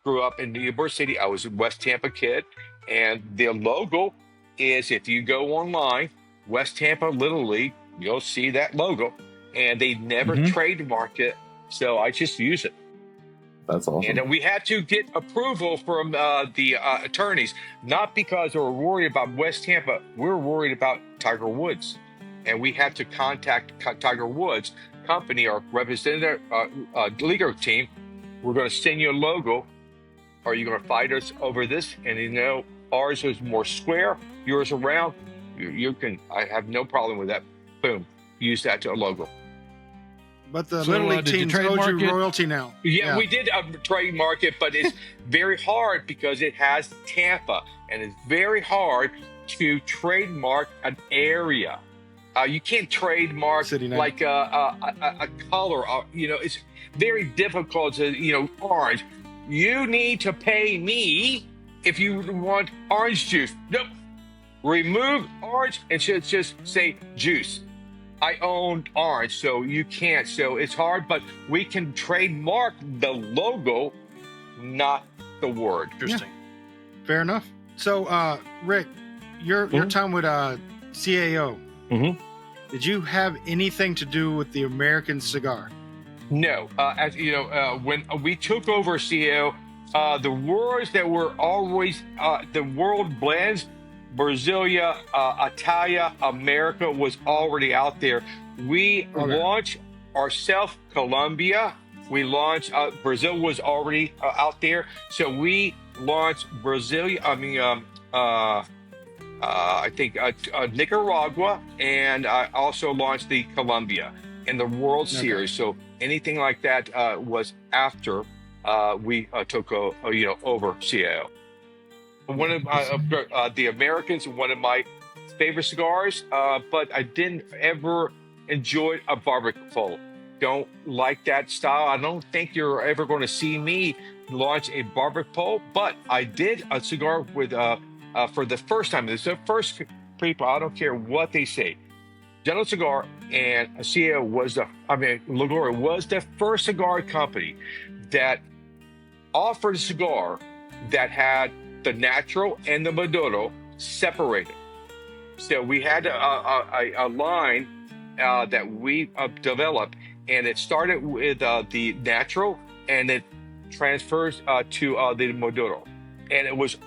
grew up in Ybor City. I was a West Tampa kid. And the logo is, if you go online, West Tampa Little League, you'll see that logo. And they never trademarked it. So I just use it. That's awesome. And we had to get approval from the attorneys, not because they were worried about West Tampa. We were worried about Tiger Woods. And we had to contact Tiger Woods company or representative legal team. We're going to send you a logo. Are you going to fight us over this? And ours is more square, yours are round. You can. I have no problem with that. Boom. Use that to a logo. But the Little League team owed you royalty now. Yeah, we did trademark it, but it's very hard because it has Tampa, and it's very hard to trademark an area. You can't trademark like a color. It's very difficult to, orange. You need to pay me if you want orange juice. Nope. Remove orange and just say juice. I own orange, so you can't. So it's hard, but we can trademark the logo, not the word. Interesting. Yeah. Fair enough. So, Rick, your time with CAO. Mhm. Did you have anything to do with the American cigar? No, as you know, when we took over CEO, the words that were always the world blends, Brasilia, Italia, America was already out there. We launched ourselves, Colombia. We launched Brazil was already out there, so we launched Brasilia. I think Nicaragua, and I also launched the Colombia in the World Series. So anything like that was after we took over CAO. One of the Americans, one of my favorite cigars, but I didn't ever enjoy a barbecue. Don't like that style. I don't think you're ever going to see me launch a barbecue, but I did a cigar with for the first time. This is the first people. I don't care what they say. General Cigar and CAO was Ligora was the first cigar company that offered a cigar that had the natural and the Maduro separated. So we had a line that we developed, and it started with the natural, and it transfers to the Maduro, and it was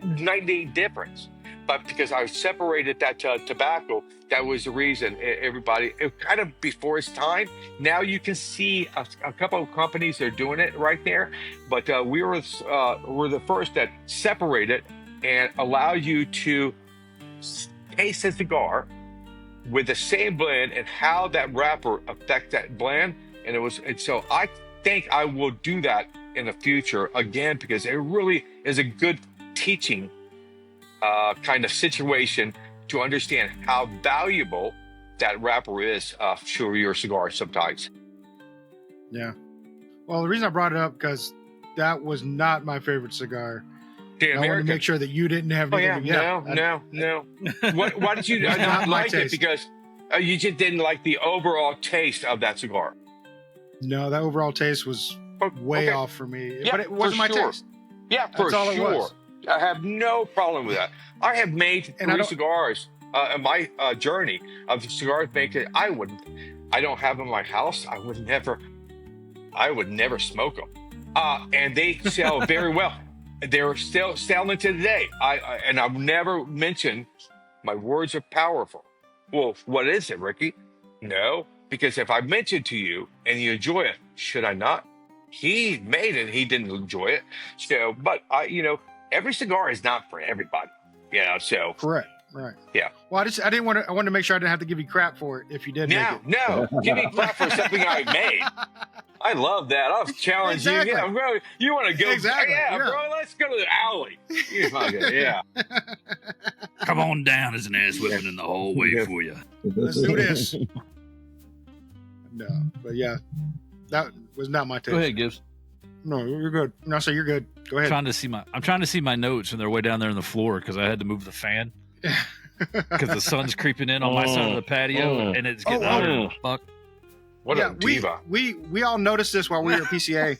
90 difference. But because I separated that tobacco, that was the reason. Everybody, it kind of before its time. Now you can see a couple of companies that are doing it right there, but we were the first that separated and allow you to taste a cigar with the same blend and how that wrapper affects that blend. And so I think I will do that in the future again, because it really is a good teaching kind of situation to understand how valuable that wrapper is to your cigar sometimes. Yeah. Well, the reason I brought it up because that was not my favorite cigar. I wanted to make sure that you didn't have anything. No. Why did you not like it? Because you just didn't like the overall taste of that cigar. No, that overall taste was way off for me. Yeah, but it wasn't my taste. Yeah, for That's all it sure. was. I have no problem with that. I have made 3 cigars in my journey of the cigars making. I don't have them in my house. I would never smoke them. And they sell very well. They're still selling to today. And I've never mentioned my words are powerful. Well, what is it, Ricky? No, because if I mention to you and you enjoy it, should I not? He made it. He didn't enjoy it. So, but every cigar is not for everybody. So correct. Right. Yeah. Well, I wanted to make sure I didn't have to give you crap for it if you did. No, give me crap for something I made. I love that. I'll challenge you. Yeah, bro. You want to go? Exactly. Yeah, bro. Let's go to the alley. Yeah. Come on down, as an ass whipping in the hallway for you. Let's do this. No, but yeah, that was not my taste. Go ahead, Gibbs. No, you're good. No, so you're good. Go ahead. I'm trying to see my notes, and they're way down there on the floor because I had to move the fan because the sun's creeping in on my side of the patio, and it's getting hotter. Fuck. What a diva. We all noticed this while we were at PCA,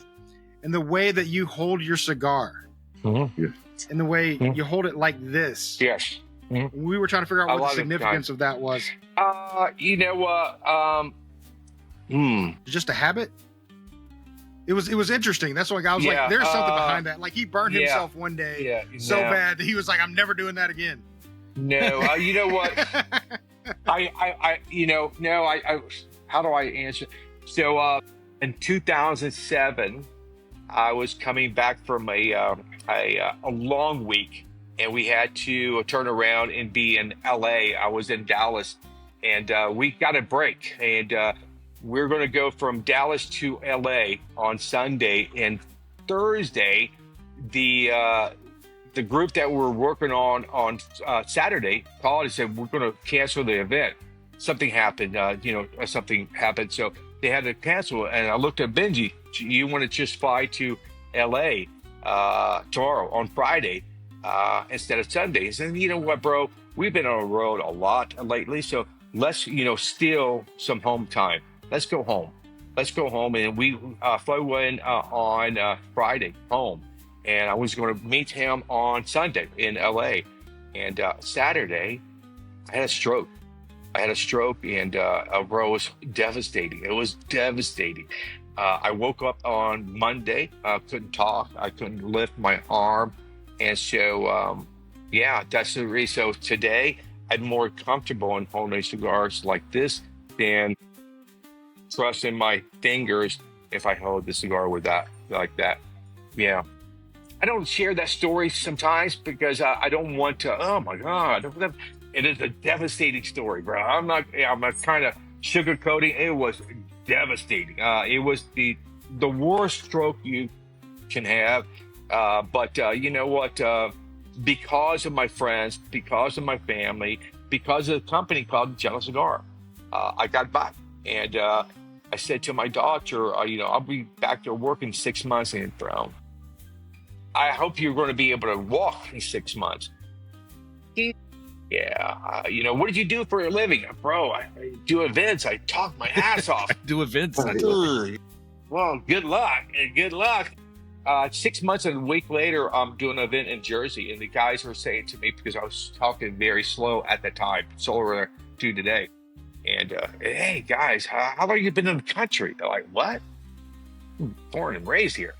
and the way that you hold your cigar, and the way you hold it like this. Yes. We were trying to figure out what the significance of that was. You know what? Just a habit. It was interesting. That's why I was like, there's something behind that. Like he burned himself one day so bad that he was like, I'm never doing that again. No, you know what? How do I answer? So in 2007, I was coming back from a long week, and we had to turn around and be in LA. I was in Dallas, and we got a break, and we're going to go from Dallas to LA on Sunday, and Thursday, the group that we're working on Saturday called and said, we're going to cancel the event. Something happened, something happened. So they had to cancel it. And I looked at Benji, you want to just fly to LA tomorrow on Friday instead of Sunday. He said, you know what, bro, we've been on the road a lot lately. So let's, steal some home time. Let's go home. And we flew in on Friday home. And I was going to meet him on Sunday in LA. And Saturday, I had a stroke. And bro, it was devastating. It was devastating. I woke up on Monday. Couldn't talk. I couldn't lift my arm. And so, that's the reason. So today, I'm more comfortable in holding cigars like this than trusting my fingers if I hold the cigar with that, like that. Yeah. I don't share that story sometimes because I don't want to, oh my God. It is a devastating story, bro. I'm not kind of sugarcoating. It was devastating. It was the worst stroke you can have. But you know what? Because of my friends, because of my family, because of the company called Jello Cigar, I got back. And I said to my daughter, I'll be back to work in 6 months. And I hope you're going to be able to walk in 6 months. Yeah. What did you do for a living? Bro, I do events. I talk my ass off. Do events. Well, good luck. And good luck. 6 months and a week later, I'm doing an event in Jersey. And the guys were saying to me, because I was talking very slow at the time, slower to today. And, hey, guys, how long have you been in the country? They're like, what? Born and raised here.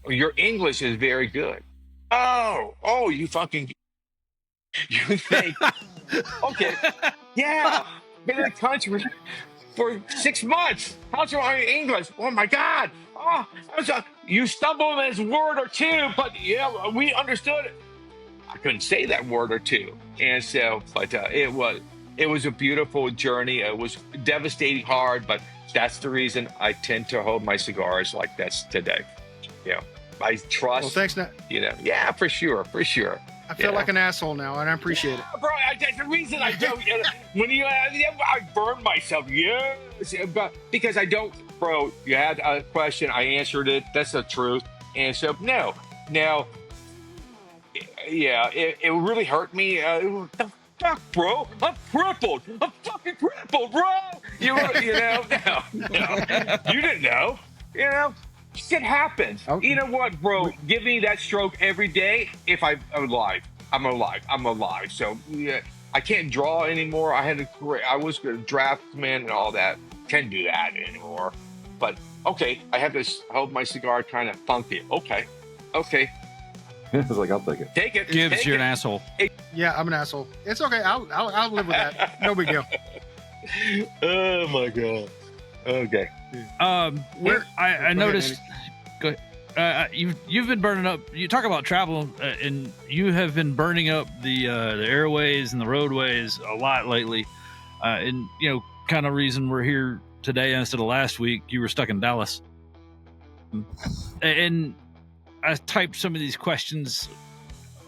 Your English is very good. Oh, you fucking... You think, okay, yeah, been in the country for 6 months. How's your English? Oh my God. Oh, you stumbled in this word or two, but yeah, we understood it. I couldn't say that word or two. And so, but it was a beautiful journey. It was devastating hard, but that's the reason I tend to hold my cigars like this today. I trust. Well, thanks, Nat. Yeah, for sure. I feel like an asshole now, and I appreciate it. Bro, that's the reason I don't. When I burn myself, yes, because I don't. Bro, you had a question, I answered it. That's the truth. And so, no. Now, yeah, it really hurt me. The fuck, bro? I'm crippled. I'm fucking crippled, bro. No. You didn't know. Shit happens. Okay. You know what, bro? Give me that stroke every day. If I'm alive, I'm alive. So yeah, I can't draw anymore. I was a draftsman and all that. Can't do that anymore. But okay, I have to hold my cigar kind of funky. Okay. It's like, I'll take it. Take it. Gibbs, you're an asshole. Yeah, I'm an asshole. It's okay. I'll live with that. No big deal. Oh my God. Okay. I noticed. Go ahead. You've been burning up. You talk about travel, and you have been burning up the airways and the roadways a lot lately. And kind of reason we're here today instead of last week. You were stuck in Dallas, and I typed some of these questions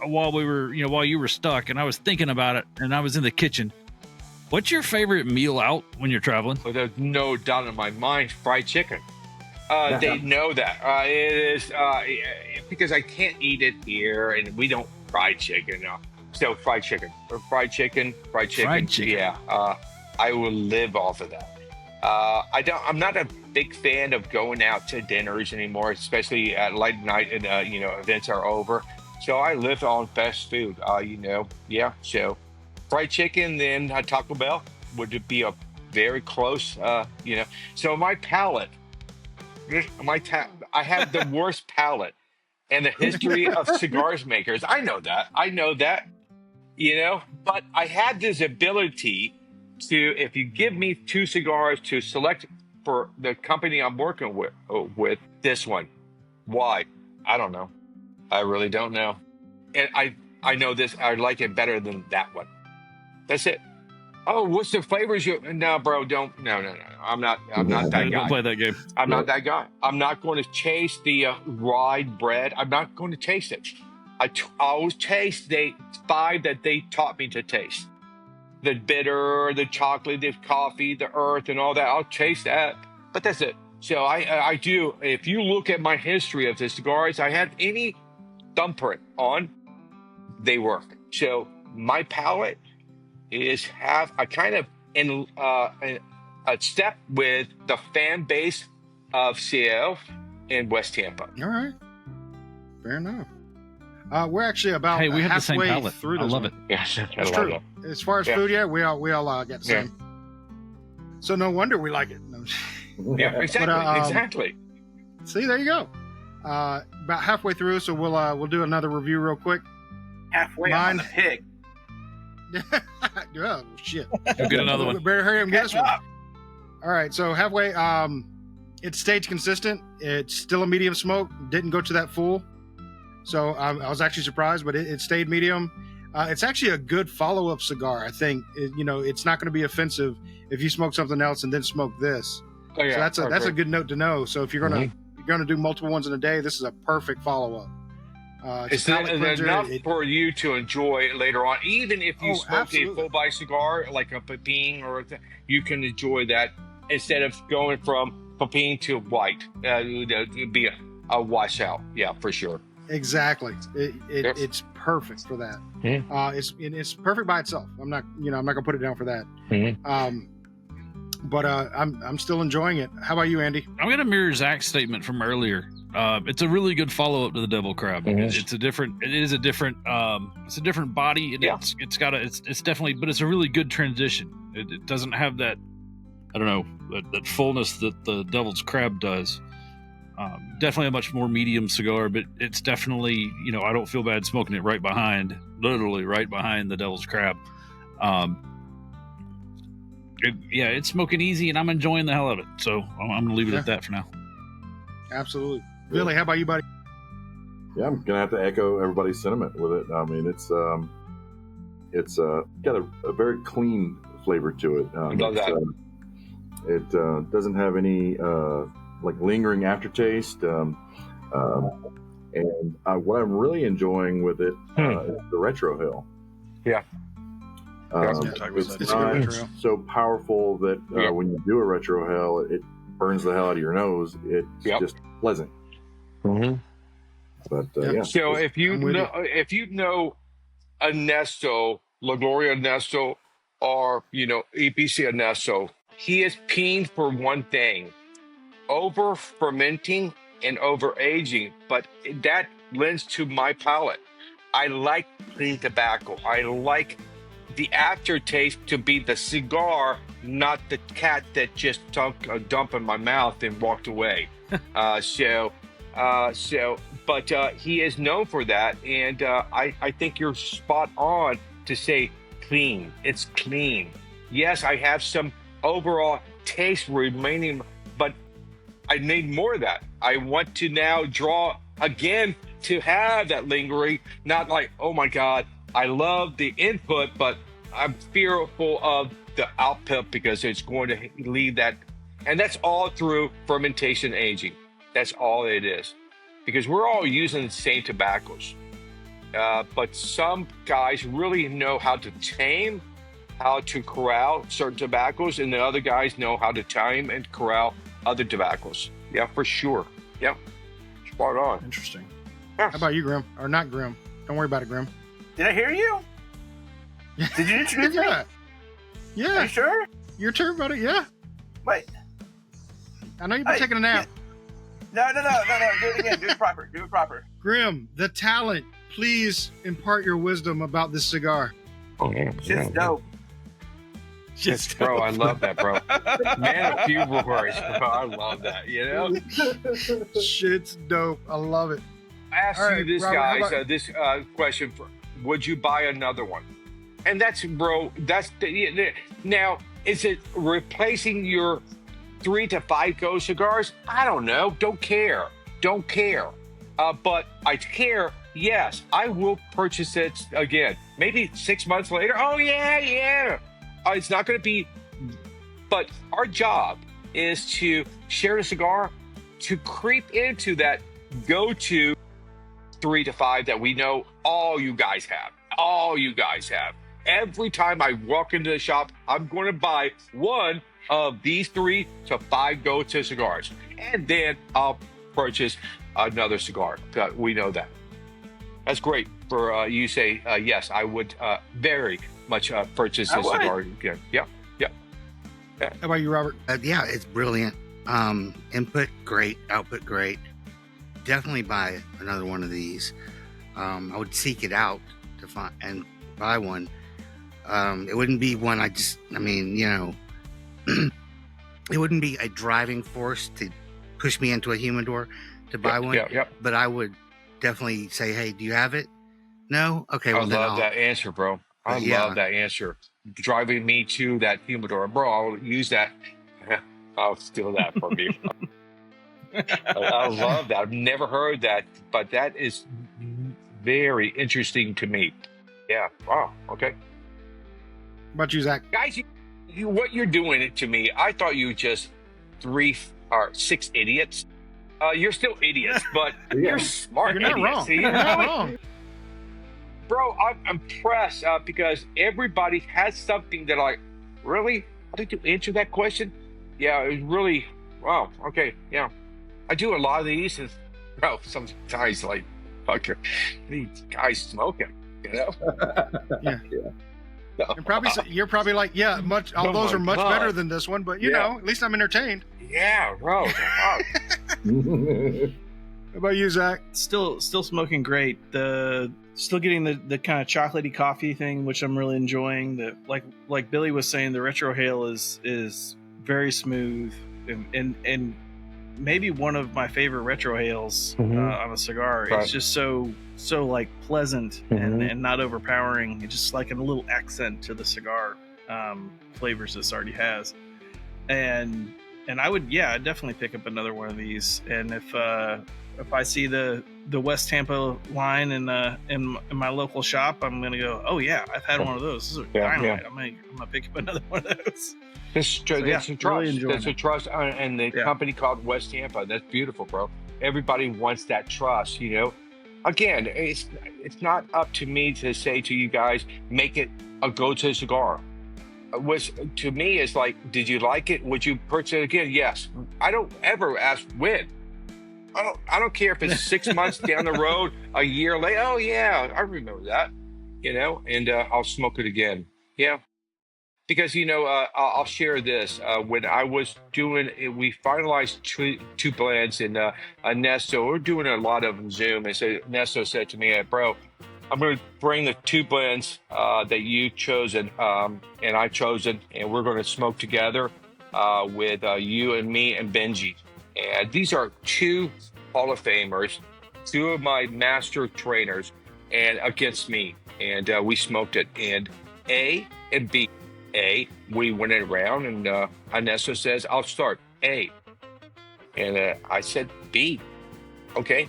while you were stuck, and I was thinking about it, and I was in the kitchen. What's your favorite meal out when you're traveling? Well, there's no doubt in my mind, fried chicken. They know that. It is because I can't eat it here, and we don't fried chicken. So fried chicken. Yeah, I will live off of that. I'm not a big fan of going out to dinners anymore, especially at late night and events are over. So I live on fast food. Yeah. So fried chicken, then Taco Bell would be a very close. So my palate. I have the worst palate in the history of cigars makers. I know that. But I had this ability to, if you give me 2 cigars to select for the company I'm working with this one. Why? I don't know. I really don't know. And I know this. I like it better than that one. That's it. Oh, what's the flavors No, bro, don't. No. I'm not that guy. Don't play that game. I'm not that guy. I'm not going to chase the rye bread. I'm not going to taste it. I always taste the 5 that they taught me to taste. The bitter, the chocolate, the coffee, the earth, and all that. I'll taste that. But that's it. So I do. If you look at my history of the cigars, I have any thumbprint on, they work. So my palate is a kind of in a step with the fan base of CL in West Tampa. All right, fair enough. We're actually about we have the same halfway palate. through I this love one. it. Yes, It's true. as far as Yeah. food, yeah, we all get the Yeah. same. So no wonder we like it. No. Yeah, exactly. Exactly. See, there you go. About halfway through, so we'll do another review real quick. Halfway Mine- on the pig. Oh shit! Go get another We one. better hurry up and get this Catch one. up. All right, so halfway. It stayed consistent. It's still a medium smoke. Didn't go to that full. So I was actually surprised, but it stayed medium. It's actually a good follow-up cigar. I think it's not going to be offensive if you smoke something else and then smoke this. Oh, yeah. So that's a good note to know. So if you're gonna do multiple ones in a day, this is a perfect follow-up. It's a palate cleanser. enough for you to enjoy it later on. Even if you smoke absolutely. a full body cigar, like a Pepin you can enjoy that instead of going from Pepin to white. It'd be a washout. Yeah, for sure. Exactly. Yes. It's perfect for that. Mhm. It's perfect by itself. I'm not gonna put it down for that. Mhm. But I'm still enjoying it. How about you, Andy? I'm gonna mirror Zach's statement from earlier. It's a really good follow up to the Devil Crab. Mhm. It's a different body, and Yeah. it's definitely, but it's a really good transition. It doesn't have that, I don't know, that fullness that the Devil's Crab does. Definitely a much more medium cigar, but it's definitely, I don't feel bad smoking it literally right behind the Devil's Crab. It's smoking easy, and I'm enjoying the hell out of it. So I'm gonna leave it at that for now. Absolutely. Billy, how about you, buddy? Yeah, I'm gonna have to echo everybody's sentiment with it. I mean, it's got a very clean flavor to it. I love that. It doesn't have any like lingering aftertaste. And what I'm really enjoying with it is the retro hill. Yeah. It's It's a good not retro. so powerful that when you do a retro hell, it burns the hell out of your nose. It's just pleasant. Mm-hmm. But Yep. yeah, So if you I'm with know Ernesto, La Gloria Ernesto, or EPC Ernesto, he is peened for one thing: over fermenting and over aging. But that lends to my palate. I like clean tobacco. I like the aftertaste to be the cigar, not the cat that just took a dump in my mouth and walked away. But he is known for that, and I think you're spot on to say clean. It's clean. Yes, I have some overall taste remaining, but I need more of that. I want to now draw again to have that lingering, not like, oh my God, I love the input, but I'm fearful of the output because it's going to leave that. And that's all through fermentation aging. That's all it is. Because we're all using the same tobaccos. But some guys really know how to tame, how to corral certain tobaccos, and the other guys know how to tame and corral other tobaccos. Yeah, for sure. Yep. Spot on. Interesting. How about you, Grim? Or not Grim? Don't worry about it, Grim. Did I hear you? Did you introduce me? Yeah. Are Yeah. you sure? Your turn, buddy. Yeah. Wait. I know you've been Hey, taking a nap. No. Do it again. Do it proper. Do it proper. Grim, the talent. Please impart your wisdom about this cigar. Shit's dope. Yes, bro, I love that, bro. Man, a few words, bro. I love that. Shit's dope. I love it. I asked All right, you this, Robert, how guys, about- this question: would you buy another one? And that's, bro. That's now. Is it replacing your 3 to 5 Go cigars? I don't know. Don't care. But I care. Yes, I will purchase it again. Maybe 6 months later. Oh yeah. It's not going to be. But our job is to share the cigar, to creep into that go-to 3 to 5 that we know all you guys have. Every time I walk into the shop, I'm going to buy one of these 3 to 5 go-to cigars, and then I'll purchase another cigar. We know that. That's great for you. Say yes, I would very much purchase I this would. cigar again. Yeah. How about you, Robert? Yeah, it's brilliant. Input great, output great. Definitely buy another one of these. I would seek it out to find and buy one. It wouldn't be one it wouldn't be a driving force to push me into a humidor to buy one. Yeah. But I would definitely say, hey, do you have it? No? Okay, I well, then love that answer, bro. I Yeah. love that answer. Driving me to that humidor, bro. I'll use that. I'll steal that from you. I love that. I've never heard that, but that is very interesting to me. Yeah. Wow. Okay. What about you, Zach? Guys, what you're doing it to me, I thought you were just 3 or 6 idiots. You're still idiots, but you're smart. You're not idiots. wrong. See, You're not wrong. Bro, I'm impressed because everybody has something that really? How did you answer that question? Yeah, it was really, wow, okay, yeah. I do a lot of these, and bro, some guys like, okay, these guys smoking, you know? Yeah. You're probably like, yeah, much. All Oh those my are much God. better than this one, but you know, at least I'm entertained. Yeah, bro. Wow. What about you, Zach? Still smoking great. Still getting the kind of chocolatey coffee thing, which I'm really enjoying. The like Billy was saying, the retrohale is very smooth and maybe one of my favorite retrohales on a cigar. Right. It's just so like pleasant and not overpowering. It's just like a little accent to the cigar flavors this already has. And I would, I'd definitely pick up another one of these. And if I see the West Tampa line in my local shop, I'm gonna go, oh yeah, I've had one of those. This is dynamite. Yeah. I'm gonna pick up another one of those. That's a trust. Really That's a trust, and the company called West Tampa. That's beautiful, bro. Everybody wants that trust, you know. Again, it's not up to me to say to you guys, make it a go-to cigar. Which to me is like, did you like it? Would you purchase it again? Yes. I don't ever ask when. I don't care if it's 6 months down the road, a year later. Oh yeah, I remember that, you know, and I'll smoke it again. Yeah. Because, you know, I'll share this. When I was doing it, we finalized two blends, and Ernesto, we're doing a lot of Zoom. And so Ernesto said to me, bro, I'm going to bring the 2 blends that you chosen and I chosen, and we're going to smoke together with you and me and Benji. And these are 2 Hall of Famers, 2 of my master trainers, and against me. And we smoked it. And A and B. A, we went around, and Ernesto says, I'll start A. And I said, B. Okay.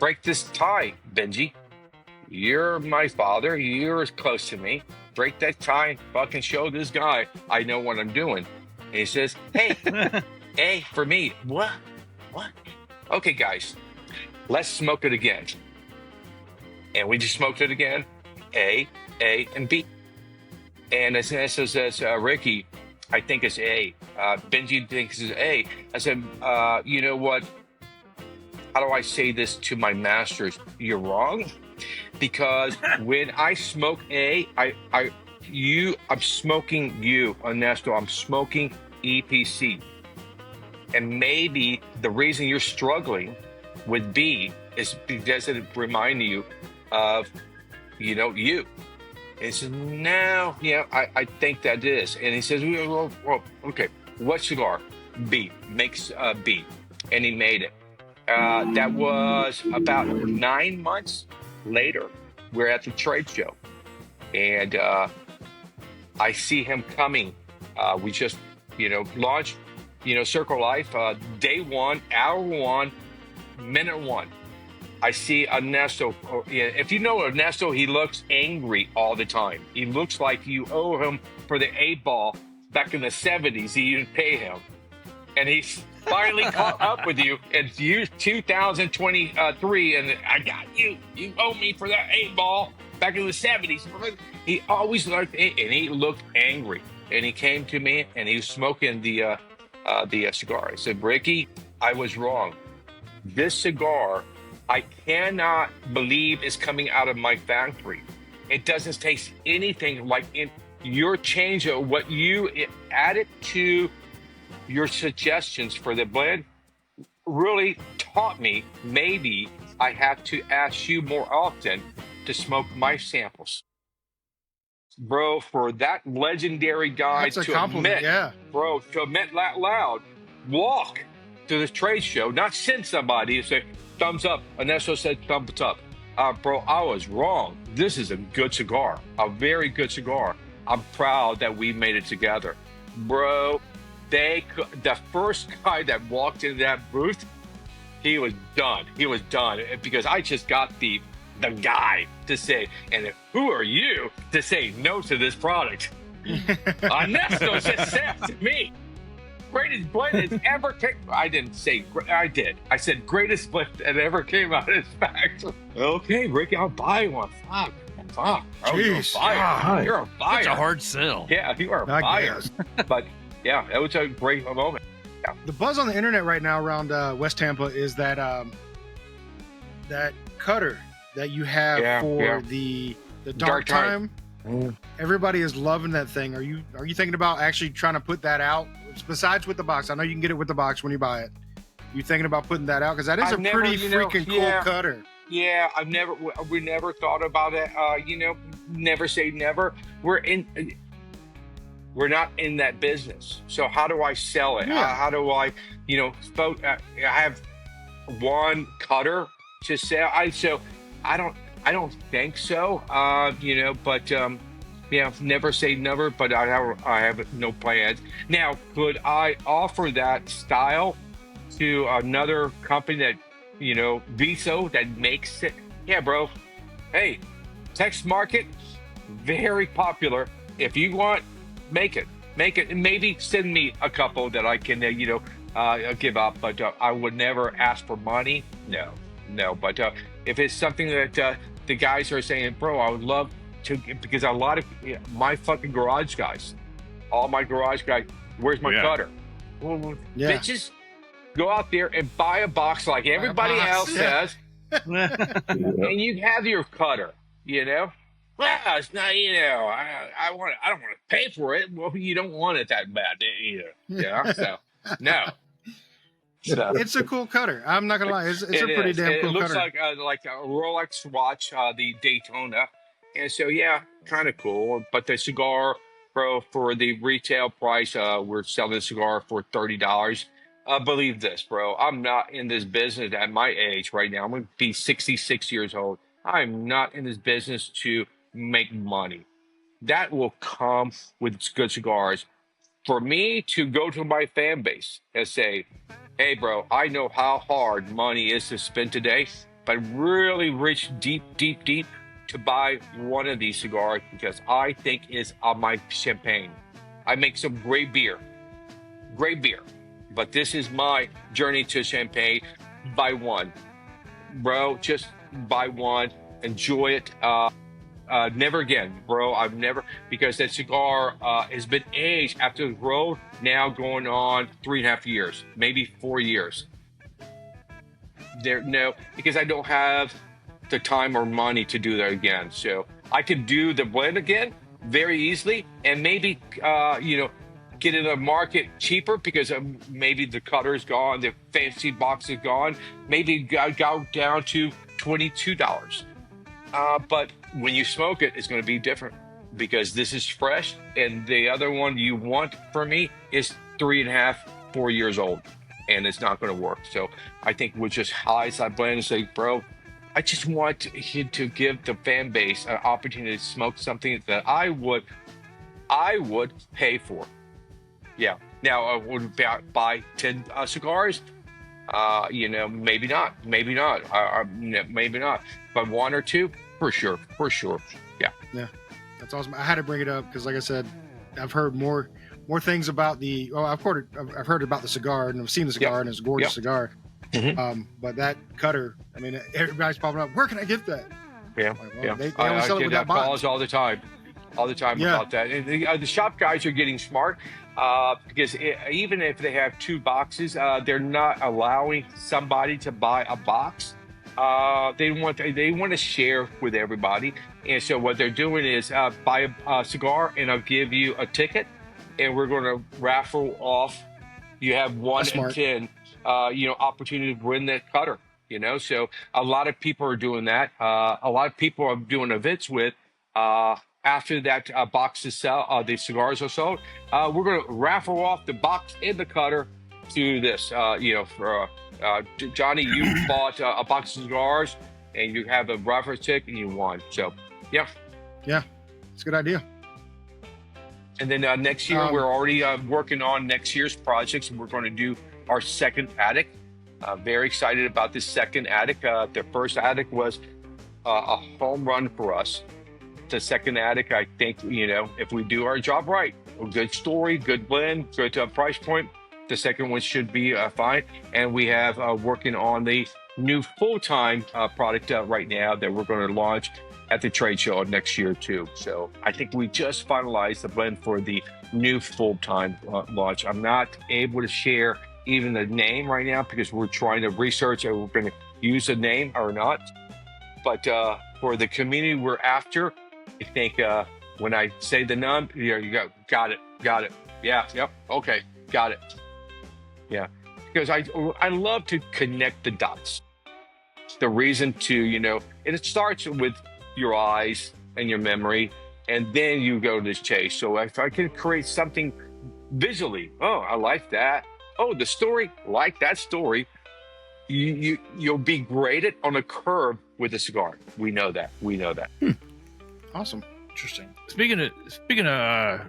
Break this tie, Benji. You're my father. You're as close to me. Break that tie and fucking show this guy I know what I'm doing. And he says, hey, A for me. What? Okay, guys, let's smoke it again. And we just smoked it again. A, and B. And Ernesto says, Ricky, I think it's A. Benji thinks it's A. I said, you know what? How do I say this to my masters? You're wrong. Because when I smoke A, I'm smoking you, Ernesto. I'm smoking EPC. And maybe the reason you're struggling with B is because it reminds you of, you know, you. And he says, no, yeah, I think that is. And he says, well, okay, what cigar? B, makes B. And he made it. That was about 9 months later. We're at the trade show. And I see him coming. We just, you know, launched, you know, Circle Life, day 1, hour 1, minute 1. I see Ernesto. If you know Ernesto, he looks angry all the time. He looks like you owe him for the 8-ball back in the 70s. You didn't pay him. And he's finally caught up with you. It's year 2023, and I got you. You owe me for that 8-ball back in the 70s. He always looked, and he looked angry. And he came to me, and he was smoking the cigar. I said, Ricky, I was wrong. This cigar, I cannot believe is coming out of my factory. It doesn't taste anything like your change of what you added to your suggestions for the blend really taught me maybe I have to ask you more often to smoke my samples. bro, for that legendary guy That's a to compliment. admit, Yeah. bro, to admit that loud, walk to this trade show, not send somebody to say thumbs up. Ernesto said thumbs up. Bro, I was wrong. This is a good cigar, a very good cigar. I'm proud that we made it together, bro. The first guy that walked into that booth, he was done. He was done because I just got the guy to say, and who are you to say no to this product? Ernesto just said to me, greatest blend that ever came. I didn't say, I did. I said greatest blend that ever came out of his factory. Okay, Ricky, I'll buy one. Fuck. Oh, you're a Jeez. buyer. God. You're a buyer. Such a hard sell. Yeah, you are a I buyer. guess. But yeah, that was a great moment. The buzz on the internet right now around West Tampa is that that cutter that you have for the dark time. Everybody is loving that thing. Are you thinking about actually trying to put that out besides with the box? I know you can get it with the box when you buy it. You thinking about putting that out because that is I've a never, pretty freaking cool cutter. Yeah, we never thought about it. Never say never. We're not in that business. So how do I sell it? Yeah. How do I, I have one cutter to sell. I don't think so. Never say never, but I have no plans. Now, could I offer that style to another company that, Viso that makes it? Yeah, bro. Hey, text market, very popular. If you want, make it, and maybe send me a couple that I can, give up. But I would never ask for money. No. But if it's something that the guys are saying, bro, I would love to, because a lot of my fucking garage guys, all my garage guys, where's my cutter? Well, bitches, go out there and buy a box like everybody else says, and you have your cutter. Well, it's not. I don't want to pay for it. Well, you don't want it that bad either. Yeah. So no. So, It's a cool cutter. I'm not gonna lie. It's a pretty damn cool cutter. It cutter. looks like a Rolex watch, the Daytona, and so yeah, kind of cool. But the cigar, bro, for the retail price, we're selling the cigar for $30. Believe this, bro. I'm not in this business at my age right now. I'm going to be 66 years old. I'm not in this business to make money. That will come with good cigars. For me to go to my fan base and say, hey, bro, I know how hard money is to spend today, but really reach deep to buy one of these cigars because I think it's on my champagne. I make some great beer. But this is my journey to champagne. Buy one. Bro, just buy one. Enjoy it. Never again, bro. I've never, because that cigar has been aged after the road, now going on 3.5 years, maybe 4 years. Because I don't have the time or money to do that again. So I could do the blend again very easily, and maybe get in the market cheaper because maybe the cutter's gone, the fancy box is gone. Maybe go down to $22. But when you smoke it, it's going to be different because this is fresh, and the other one you want for me is 3.5, 4 years old, and it's not going to work. So I think we'll just hide side blend and say, bro, I just want to give the fan base an opportunity to smoke something that I would pay for. Yeah. Now, I would buy 10 cigars. Maybe not. Maybe not. But one or two, for sure. Yeah. Yeah, that's awesome. I had to bring it up because, like I said, I've heard more things about I've heard about the cigar and I've seen the cigar and it's a gorgeous cigar. Mm-hmm. But that cutter, I mean, everybody's popping up. Where can I get that? Yeah. Like, well, Yeah. They only sell it get without that calls box. all the time about that. And the shop guys are getting smart because even if they have 2 boxes, they're not allowing somebody to buy a box. They want to share with everybody, and so what they're doing is buy a cigar, and I'll give you a ticket, and we're going to raffle off. You have 1 in 10, opportunity to win that cutter. So a lot of people are doing that. A lot of people I'm doing events with. after that box is sell, the cigars are sold, we're going to raffle off the box and the cutter to this. For Johnny, you bought a box of cigars, and you have a raffle ticket, and you won. So, yeah. Yeah, it's a good idea. And then next year, we're already working on next year's projects, and we're going to do our second attic. Very excited about this second attic. The first attic was a home run for us. The second attic, I think, if we do our job right, a good story, good blend, good price point, the second one should be fine. And we have working on the new full-time product right now that we're going to launch at the trade show next year too. So I think we just finalized the blend for the new full-time launch. I'm not able to share even the name right now because we're trying to research if we're going to use a name or not. But for the community we're after, I think when I say the number, you go, got it. Yeah, yep, okay, got it. Yeah, because I love to connect the dots. The reason to, it starts with your eyes and your memory, and then you go to this chase. So if I can create something visually, oh, I like that. Oh, the story, like that story. You'll be graded on a curve with a cigar. We know that. Awesome. Interesting. Speaking of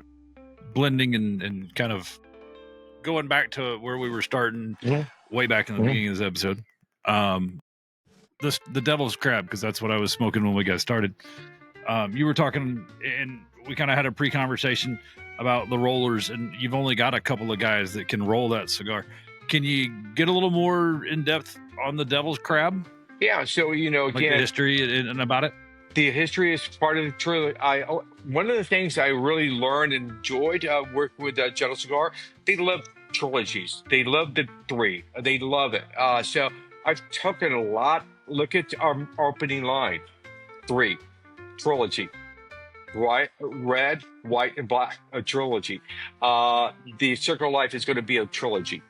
blending and kind of going back to where we were starting way back in the beginning of this episode, the devil's crab, because that's what I was smoking when we got started. You were talking, and we kind of had a pre-conversation about the rollers, and you've only got a couple of guys that can roll that cigar. Can you get a little more in depth on the devil's crab? Yeah. So again, like the history and about it. The history is part of the trilogy. One of the things I really learned and enjoyed working with General Cigar, they love trilogies. They love the three. They love it. So I've taken a lot. Look at our opening line, 3, trilogy. Right, red, white, and black, a trilogy. The Circle of Life is going to be a trilogy.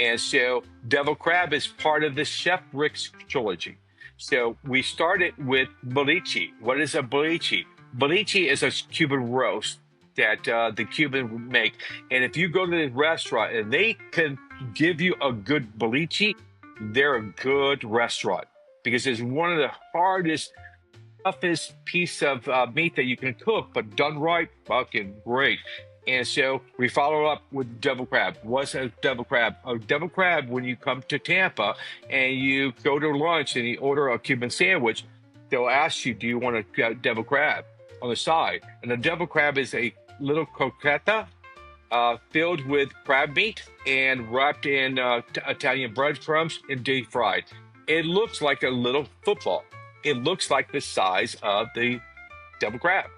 And so Devil Crab is part of the Chef Rick's trilogy. So we started with boliche. What is a boliche? Boliche is a Cuban roast that the Cuban make. And if you go to the restaurant and they can give you a good boliche, they're a good restaurant because it's one of the hardest, toughest piece of meat that you can cook, but done right, fucking great. And so we follow up with devil crab. What's a devil crab? A devil crab, when you come to Tampa and you go to lunch and you order a Cuban sandwich, they'll ask you, do you want a devil crab on the side? And the devil crab is a little croqueta filled with crab meat and wrapped in Italian breadcrumbs and deep fried. It looks like a little football. It looks like the size of the devil crab.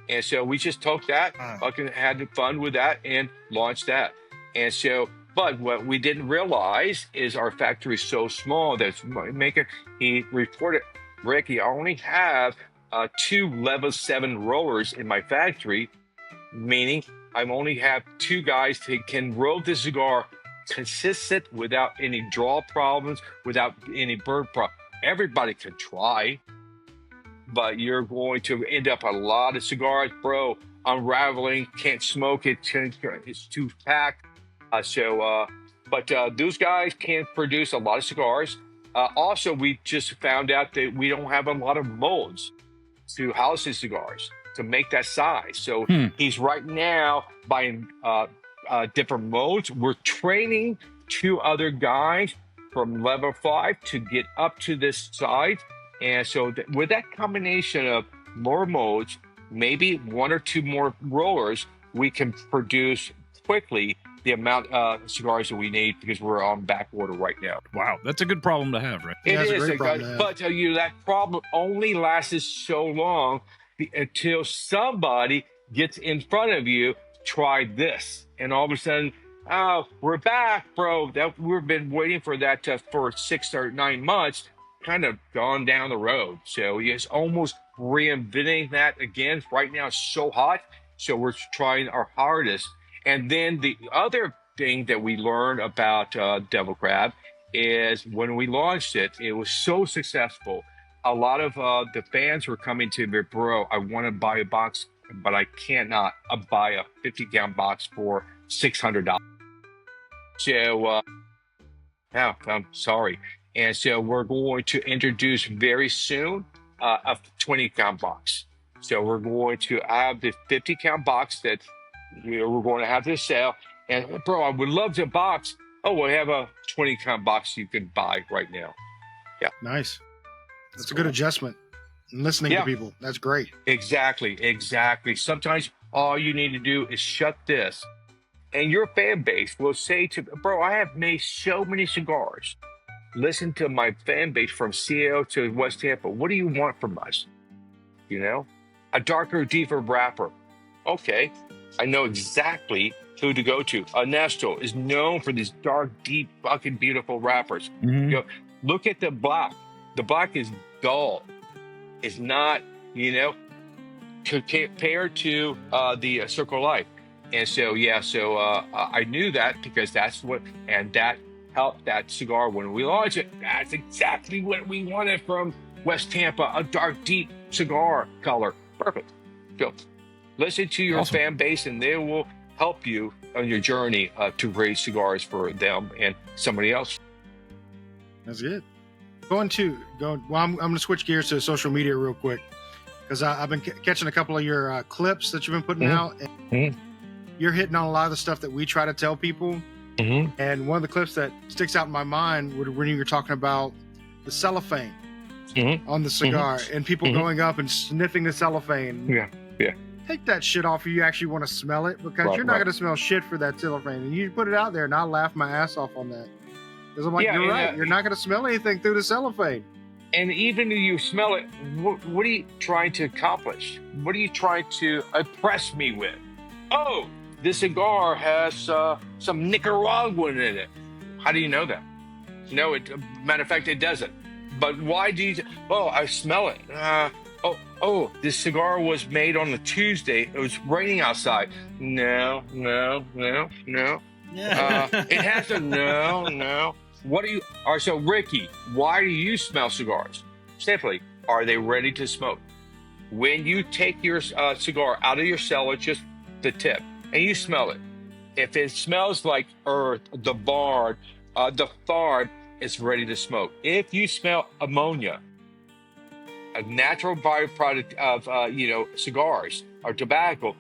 And so we just took that, fucking had fun with that and launched that. And so, but what we didn't realize is our factory is so small that he reported, Ricky, I only have 2 level 7 rollers in my factory, meaning I only have 2 guys that can roll the cigar consistent without any draw problems, without any burn problem. Everybody can try, but you're going to end up a lot of cigars, bro, unraveling, can't smoke it, it's too packed. But those guys can produce a lot of cigars. Also, we just found out that we don't have a lot of molds to house his cigars to make that size. So he's right now buying different molds. We're training 2 other guys from level 5 to get up to this size. And so with that combination of more molds, maybe 1 or 2 more rollers, we can produce quickly the amount of cigars that we need because we're on back order right now. Wow, that's a good problem to have, right? Yeah, It it's a is, great problem to have. but that problem only lasts so long until somebody gets in front of you, try this, and all of a sudden, oh, we're back, bro. We've been waiting for that for 6 or 9 months. Kind of gone down the road. So it's almost reinventing that again. Right now it's so hot. So we're trying our hardest. And then the other thing that we learned about Devil Crab is when we launched it, it was so successful. A lot of the fans were coming to me, bro, I want to buy a box but I cannot buy a 50-count box for $600. So, yeah, I'm sorry. And so we're going to introduce very soon a 20-count box. So we're going to have the 50-count box that we're going to have to sell. And bro, I would love to box. Oh, we have a 20-count box you can buy right now. Yeah. Nice. That's a good adjustment. Listening to people. That's great. Exactly. Sometimes all you need to do is shut this. And your fan base will say to, bro, I have made so many cigars. Listen to my fan base from Seattle to West Tampa. What do you want from us? You know, a darker, deeper wrapper. Okay, I know exactly who to go to. Ernesto is known for these dark, deep, fucking beautiful wrappers. Mhm. You know, look at the black. The black is dull. It's not, you know, compared to the Circle Life. And so, I knew that because that's what, and that helped that cigar when we launched it. That's exactly what we wanted from West Tampa, a dark, deep cigar color. Perfect. Go. Listen to your fan base, and they will help you on your journey to raise cigars for them and somebody else. That's good. Well, I'm going to switch gears to social media real quick because I've been catching a couple of your clips that you've been putting out. And you're hitting on a lot of the stuff that we try to tell people. And one of the clips that sticks out in my mind when you were talking about the cellophane on the cigar and people going up and sniffing the cellophane. Yeah. Take that shit off if you actually want to smell it, because you're not going to smell shit for that cellophane. And you put it out there, and I laugh my ass off on that. Because I'm like, you're right. You're not going to smell anything through the cellophane. And even if you smell it, what are you trying to accomplish? What are you trying to impress me with? Oh, this cigar has some Nicaraguan in it. How do you know that? No, matter of fact, it doesn't. But why do you? Oh, I smell it. This cigar was made on a Tuesday. It was raining outside. No. It has a no. What do you? So Ricky, why do you smell cigars? Simply, are they ready to smoke? When you take your cigar out of your cellar, just the tip, and you smell it. If it smells like earth, the barn, the thorn, it's ready to smoke. If you smell ammonia, a natural byproduct of cigars or tobacco,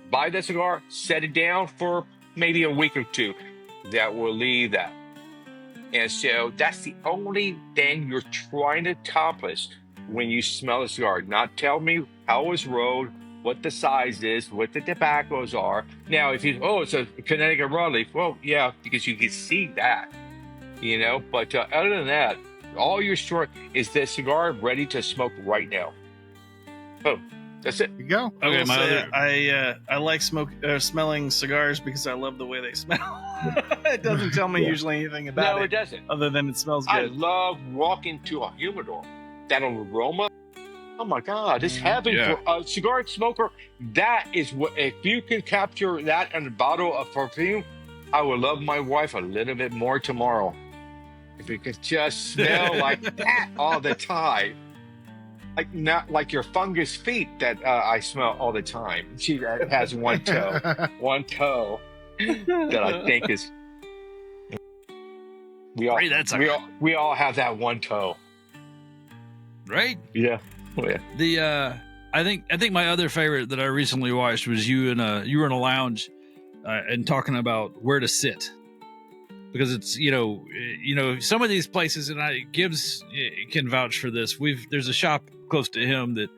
buy that cigar, set it down for maybe a week or two. That will leave that. And so that's the only thing you're trying to accomplish when you smell a cigar. Not tell me how it was rolled, what the size is, what the tobaccos are. Now, if it's a Connecticut broadleaf, well, yeah, because you can see that, But other than that, all you're short is the cigar ready to smoke right now. Oh, that's it. You go. Okay, I like smelling cigars because I love the way they smell. It doesn't tell me usually anything about it. No, it doesn't. Other than it smells good. I love walking to a humidor. That aroma. Oh my God, it's heaven for a cigar smoker. That is what, if you can capture that in a bottle of perfume, I would love my wife a little bit more tomorrow. If you could just smell like that all the time. Like not like your fungus feet that I smell all the time. She has one toe that I think is. We all have that one toe, right? Yeah. Oh, yeah. I think my other favorite that I recently watched was you were in a lounge and talking about where to sit. Because it's some of these places, and Gibbs can vouch for this. There's a shop close to him that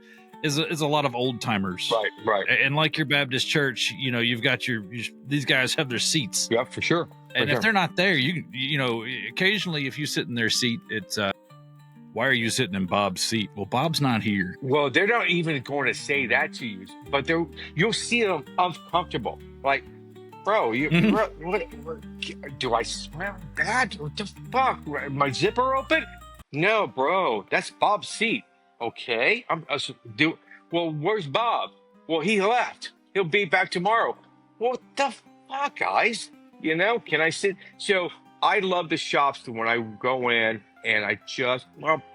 is a lot of old timers, right. And like your Baptist church, you've got these guys have their seats, yeah, for sure. And if they're not there, occasionally if you sit in their seat, it's why are you sitting in Bob's seat? Well, Bob's not here. Well, they're not even going to say that to you, but you'll see them uncomfortable, like. Bro, what, do I smell that? What the fuck? My zipper open? No, bro, that's Bob's seat. Okay, well, where's Bob? Well, he left. He'll be back tomorrow. What the fuck, guys? Can I sit? So I love the shops when I go in and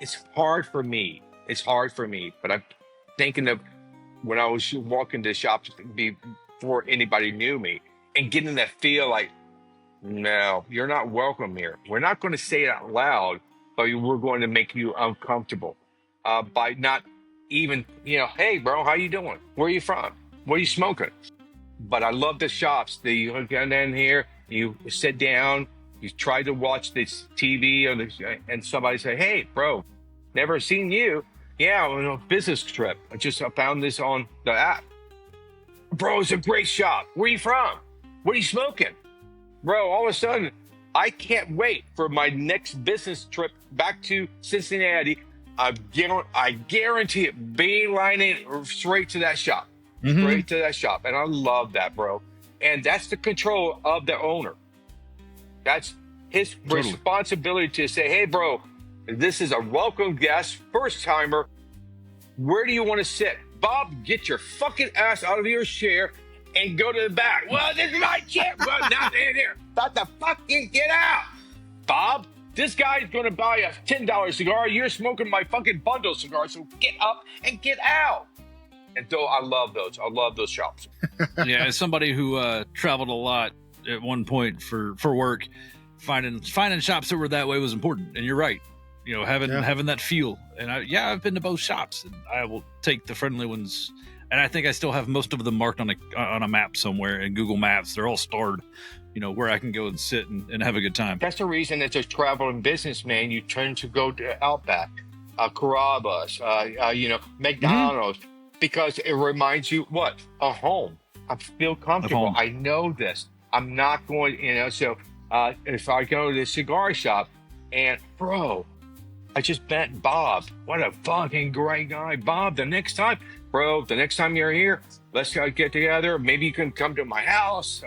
it's hard for me. But thinking of when I was walking to shops before anybody knew me and getting that feel like, no, you're not welcome here. We're not going to say it out loud, but we're going to make you uncomfortable by not even, hey, bro, how you doing? Where are you from? What are you smoking? But I love the shops. You get in here, you sit down, you try to watch this TV, and somebody say, hey, bro, never seen you. Yeah, on a business trip. I found this on the app. Bro, it's a great shop. Where are you from? What are you smoking? Bro, all of a sudden, I can't wait for my next business trip back to Cincinnati. I guarantee it, beelining straight to that shop. Straight to that shop. And I love that, bro. And that's the control of the owner. That's his responsibility to say, hey, bro, this is a welcome guest, first timer. Where do you want to sit? Bob, get your fucking ass out of your chair and go to the back. Well, this is my chair. Well, not in here. About to fucking get out. Bob, this guy's going to buy a $10 cigar. You're smoking my fucking bundle cigar. So get up and get out. And though I love those. I love those shops. Yeah, as somebody who traveled a lot at one point for work, finding shops that were that way was important. And you're right. Having that feel. And I've been to both shops, and I will take the friendly ones. And I think I still have most of them marked on a map somewhere in Google Maps. They're all starred, where I can go and sit and have a good time. That's the reason as a traveling businessman, you tend to go to Outback, Carrabba's, McDonald's, because it reminds you what? A home. I feel comfortable. I know this. I'm not going, so if I go to the cigar shop and, bro, I just met Bob. What a fucking great guy. Bob, the next time you're here, let's get together. Maybe you can come to my house.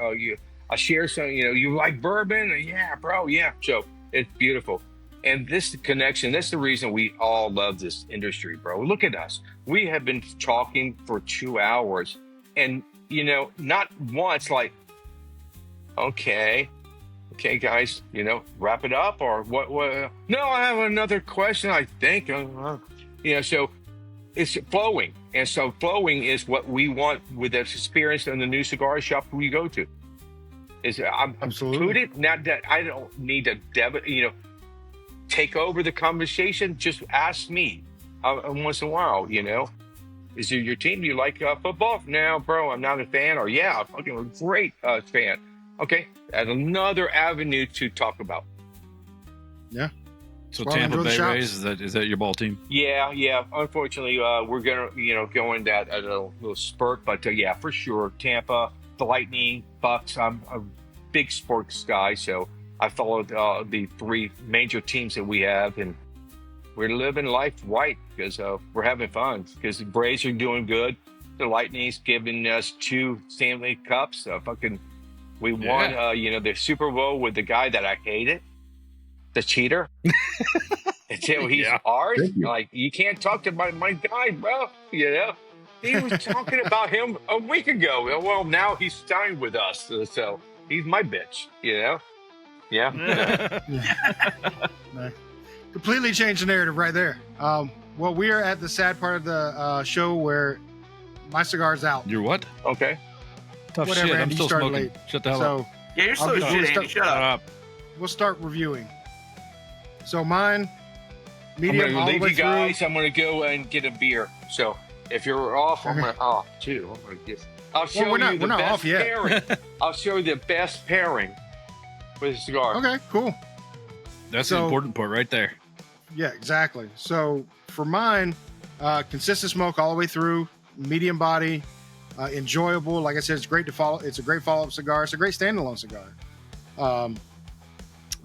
I'll share some, you like bourbon? Yeah, bro, yeah. So it's beautiful. And this connection, that's the reason we all love this industry, bro. Look at us. We have been talking for 2 hours and, not once like, okay, guys, wrap it up or what? No, I have another question, I think. So it's flowing. And so flowing is what we want with the experience in the new cigar shop we go to. I'm included. Not that I don't need to, take over the conversation. Just ask me once in a while, Is it your team? Do you like football? No, bro, I'm not a fan. Or yeah, I'm fucking a great fan. Okay, that's another avenue to talk about. Yeah. So Tampa Bay Rays, is that your ball team? Yeah. Unfortunately, we're gonna, go in that at a little spurt, but yeah, for sure, Tampa, the Lightning, Bucks. I'm a big sports guy, so I followed the three major teams that we have, and we're living life right because we're having fun. Because the Braves are doing good, the Lightning's giving us 2 Stanley Cups. We won, the Super Bowl with the guy that I hated, the cheater. Until he's ours. Like, you can't talk to my guy, bro. He was talking about him a week ago. Well, now he's signed with us, so he's my bitch. Yeah. Completely changed the narrative right there. Well, we are at the sad part of the show where my cigar's out. You're what? Okay. Tough Whatever, shit. Andy, I'm still started smoking. late. Shut the hell up. Yeah, you're so shit, Andy. Shut up. We'll start reviewing. So mine, I'm medium, gonna all the leave way you guys. through. I'm gonna go and get a beer. So if you're off, I'm off too. I'll show we're you the not best off yet. pairing. I'll show you the best pairing with a cigar. Okay, cool. That's the important part right there. Yeah, exactly. So for mine, consistent smoke all the way through, medium body, enjoyable. Like I said, it's great to follow. It's a great follow-up cigar. It's a great standalone cigar.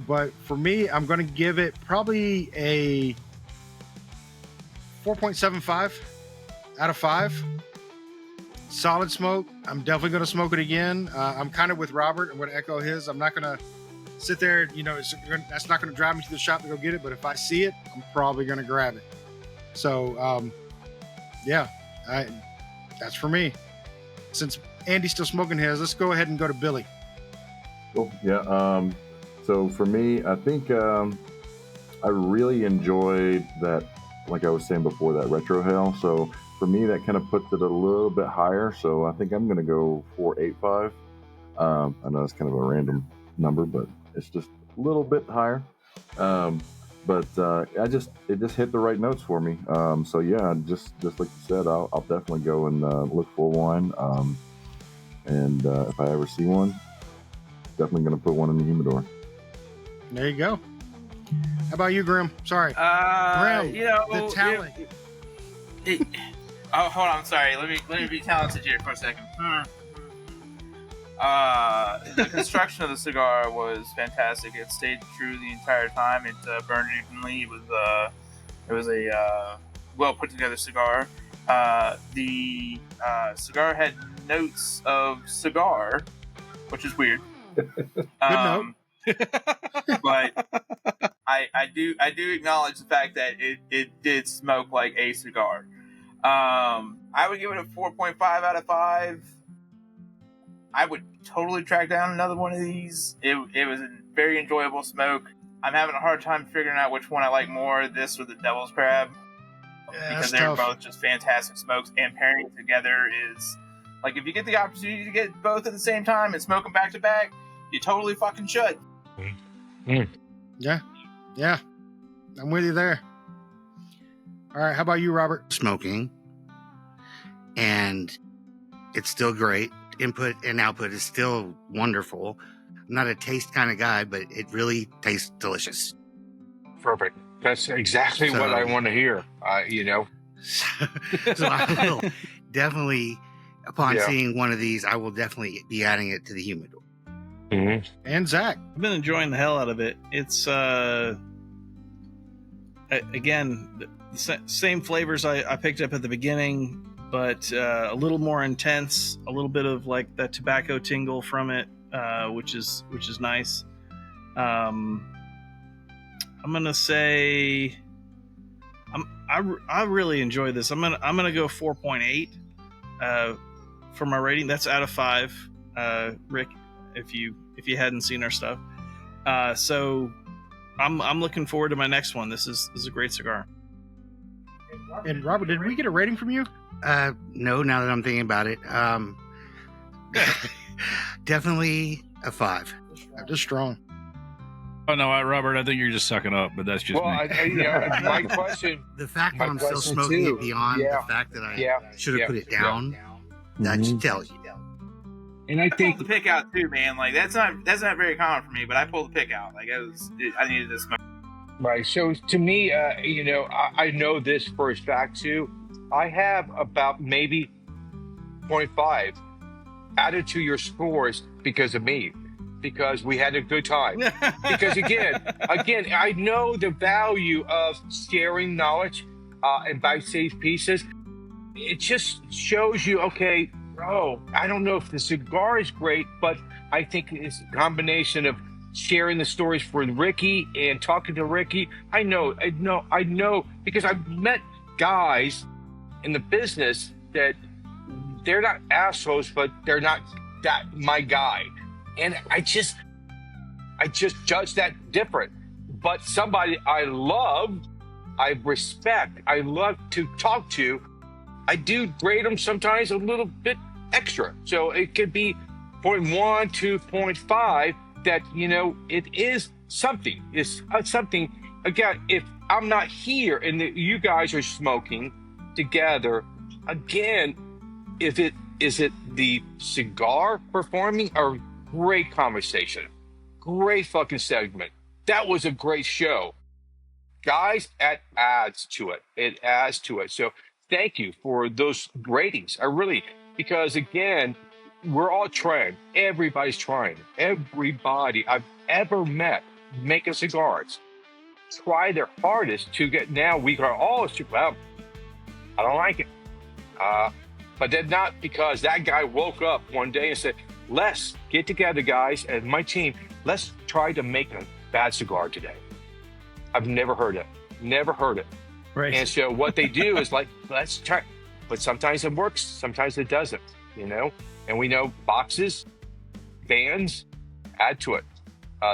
But for me, I'm going to give it probably a 4.75 out of 5. Solid smoke. I'm definitely going to smoke it again. I'm kind of with Robert. I'm going to echo his. I'm not going to sit there. That's not going to drive me to the shop to go get it. But if I see it, I'm probably going to grab it. So, that's for me. Since Andy's still smoking his, let's go ahead and go to Billy. Cool. Yeah. So for me, I think I really enjoyed that, like I was saying before, that retro hell. So for me, that kind of puts it a little bit higher. So I think I'm going to go 485. I know it's kind of a random number, but it's just a little bit higher. But it just hit the right notes for me. So yeah, just like you said, I'll definitely go and look for one. And if I ever see one, definitely going to put one in the humidor. There you go. How about you, Grim? Sorry. Grim, the talent. Oh, hold on. Sorry. Let me be talented here for a second. The construction of the cigar was fantastic. It stayed true the entire time. It burned evenly. It was a well put together cigar. The cigar had notes of cigar, which is weird. Good note. But I do acknowledge the fact that it did smoke like a cigar. I would give it a 4.5 out of 5. I would totally track down another one of these. It was a very enjoyable smoke. I'm having a hard time figuring out which one I like more, this or the Devil's Crab, because they're both just fantastic smokes, and pairing it together is like, if you get the opportunity to get both at the same time and smoke them back to back, you totally fucking should. Yeah, I'm with you there. All right, how about you, Robert? Smoking, and it's still great. Input and output is still wonderful. I'm not a taste kind of guy, but it really tastes delicious. Perfect. That's exactly what I want to hear. So I will definitely, upon seeing one of these, I will definitely be adding it to the humidor. Mm-hmm. And Zach, I've been enjoying the hell out of it. It's again the same flavors I picked up at the beginning, but a little more intense. A little bit of like that tobacco tingle from it, which is nice. I'm gonna say I really enjoy this. I'm gonna go 4.8 for my rating. That's out of 5. Rick, if you hadn't seen our stuff, so I'm looking forward to my next one. This is a great cigar. And Robert, did we get a rating from you? No, now that I'm thinking about it, definitely a 5. Just strong. Oh no, Robert, I think you're just sucking up, but that's just me. My question. The fact that I'm still smoking it beyond the fact that I should have put it down, that just tells you. And I think the pick out too, man. Like that's not very common for me, but I pulled the pick out. Like I needed this smoke. Right. So to me, I know this for a fact too. I have about maybe 0.5 added to your scores because of me, because we had a good time. Because again, I know the value of sharing knowledge and bite-sized pieces. It just shows you, okay, bro, I don't know if the cigar is great, but I think it's a combination of sharing the stories for Ricky and talking to Ricky. I know, because I've met guys in the business that they're not assholes, but they're not that my guy. And I just judge that different. But somebody I love, I respect, I love to talk to, I do grade them sometimes a little bit extra. So it could be 0.1 to 0.5 that, it is something. It's something. Again, if I'm not here and you guys are smoking together, again, is it the cigar performing or great conversation? Great fucking segment. That was a great show. Guys, it adds to it. It adds to it. So thank you for those ratings. I really, because again, we're all trying. Everybody's trying. Everybody I've ever met making cigars try their hardest to get. Now we are all, well, I don't like it. But then not because that guy woke up one day and said, let's get together, guys, and my team, let's try to make a bad cigar today. I've never heard it. Never heard it. Right. And so what they do is like, let's try. But sometimes it works, sometimes it doesn't, And we know boxes, bands add to it.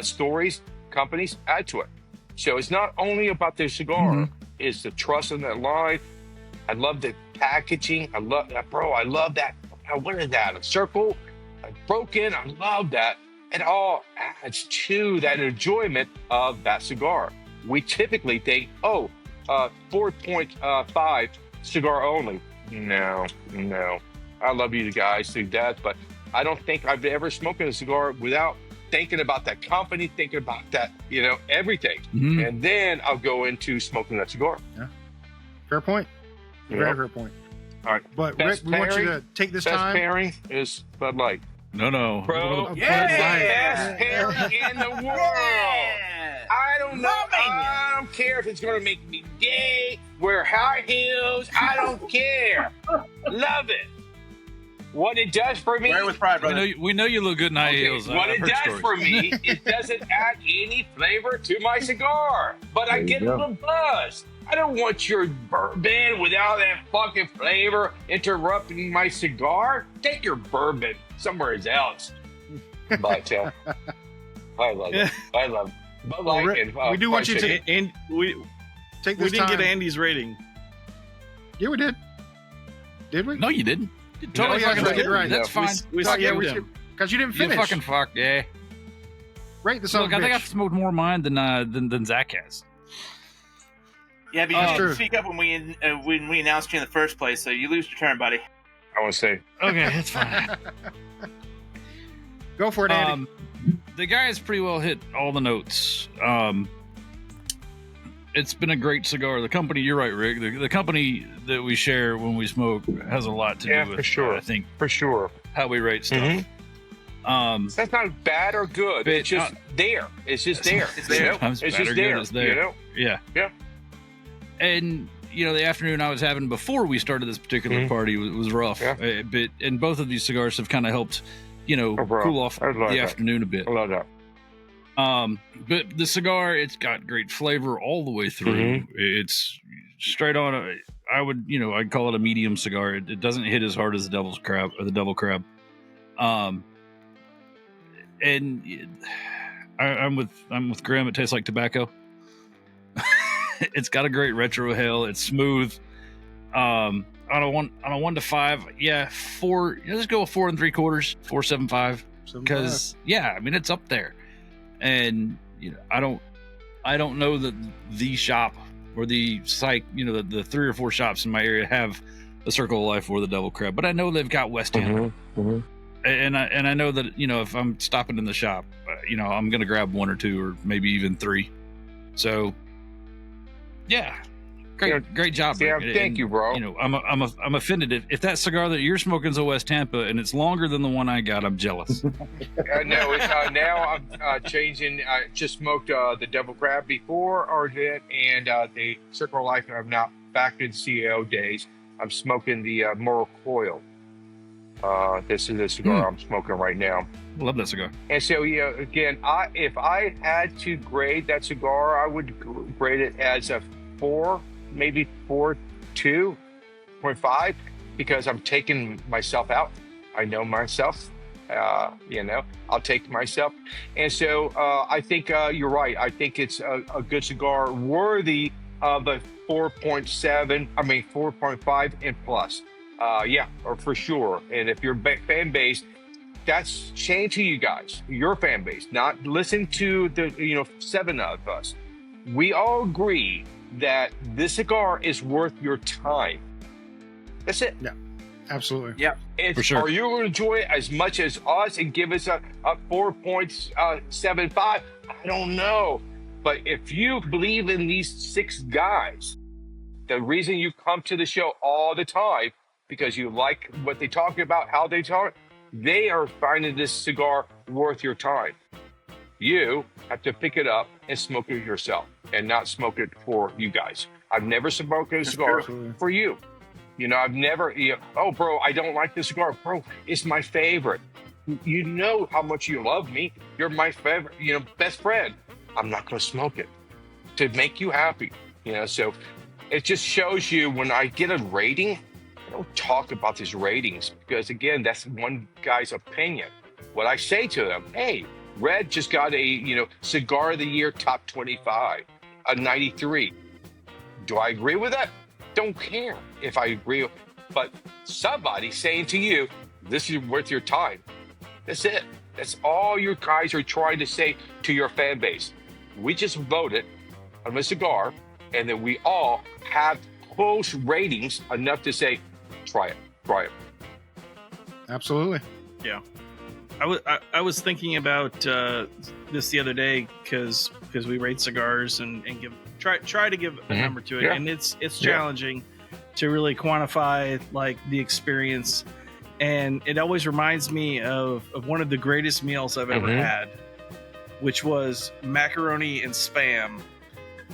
Stories, companies add to it. So it's not only about the cigar, it's the trust in that line. I love that packaging. I love that, bro. I love that. What is that? A circle, broken. I love that. It all adds to that enjoyment of that cigar. We typically think, 4.5 cigar only. No. I love you guys to death, but I don't think I've ever smoked a cigar without thinking about that company, thinking about that, everything. Mhm. And then I'll go into smoking that cigar. Fair point. Very fair point. All right. But Best Rick, we want you pairing- to take this Best time. pairing is Bud Light. No. Bro, Yeah. best pairing in the world. I don't know. I don't care if it's going to make me gay, wear high heels. I don't care. Love it. What it does for me. Wear it with pride, brother. We know you look good in high Okay, heels. what I've it heard does stories. for me, it doesn't add any flavor to my cigar, but I There you get a go. little buzz. I don't want your bourbon without that fucking flavor interrupting my cigar. Take your bourbon somewhere else. But I love it. I love Bud Light Rick, and we do want fried you to chicken. And we Take we this didn't time. get Andy's rating. Yeah, we did. Did we? No, you didn't. You totally yeah, fucking right, did. you're right. That's No, fine. We Oh, yeah, skipped we him. because you didn't You finish. fucking fuck, yeah. Right, the son Look, of I a think bitch. I've smoked more of mine than Zach has. Yeah, but you That's didn't true. speak up when we announced you in the first place, so you lose your turn, buddy. I want to say, Okay, that's fine. Go for it, Andy. The guy has pretty well hit all the notes. It's been a great cigar. The company, you're right, Rick. The company that we share when we smoke has a lot to Yeah, do with, for sure. I think, for sure. how we rate stuff. Mhm. That's not bad or good. But, It's just there. It's just there. It's you there. know? Sometimes It's bad or just good there. is there. You know? Yeah. Yeah. And the afternoon I was having before we started this particular Mhm. party was rough. Yeah. And both of these cigars have kind of helped, bro. cool off I love the that. afternoon a bit. I love that. But the cigar, it's got great flavor all the way through. It's straight on. I'd call it a medium cigar. It doesn't hit as hard as the devil's crab or the devil crab. And I'm with Graham. It tastes like tobacco. It's got a great retro hail. It's smooth. On a 1 to 5, yeah, 4. Let's go with 4 3/4, 4.75. Because it's up there. And I don't know that the shop or the site, the 3 or 4 shops in my area have a Circle of Life or the Devil Crab, but I know they've got West Tampa. And I know that if I'm stopping in the shop, I'm gonna grab 1 or 2 or maybe even 3. So yeah, great job. Yeah, Rick. thank And, you, bro. I'm offended if that cigar that you're smoking is a West Tampa and it's longer than the one I got. I'm jealous. No, it's, now I'm changing. I just smoked the Devil Crab before or did, and the Circle of Life. I'm now back in CEO days. I'm smoking the Moral Coil. This is the cigar I'm smoking right now. Love that cigar. And so, again, if I had to grade that cigar, I would grade it as a 4, maybe 4.2.5, because I'm taking myself out. I know myself. I'll take myself. And so I think you're right. I think it's a good cigar worthy of a 4.5 and plus. Or for sure. And if you're fan base, that's changing you guys, your fan base, not listen to the 7 of us. We all agree that this cigar is worth your time. That's it. Absolutely. Yeah. For sure. Are you going to enjoy it as much as us and give us a 4.75? I don't know. But if you believe in these 6 guys, the reason you come to the show all the time, because you like what they talk about, how they talk, they are finding this cigar worth your time. You have to pick it up and smoke it yourself and not smoke it for you guys. I've never smoked a cigar for you. I've never, oh, bro, I don't like this cigar. Bro, it's my favorite. You know how much you love me. You're my favorite, best friend. I'm not going to smoke it to make you happy. So it just shows you when I get a rating, I don't talk about these ratings because, again, that's one guy's opinion. What I say to them, hey, Red just got a, Cigar of the Year top 25, a 93. Do I agree with that? Don't care if I agree. but somebody saying to you, this is worth your time. That's it. That's all you guys are trying to say to your fan base. We just voted on a cigar, and that we all have close ratings enough to say, try it. Absolutely. Yeah. I was thinking about this the other day because we rate cigars and try to give a number to it, and it's challenging to really quantify like the experience, and it always reminds me of one of the greatest meals I've ever had, which was macaroni and Spam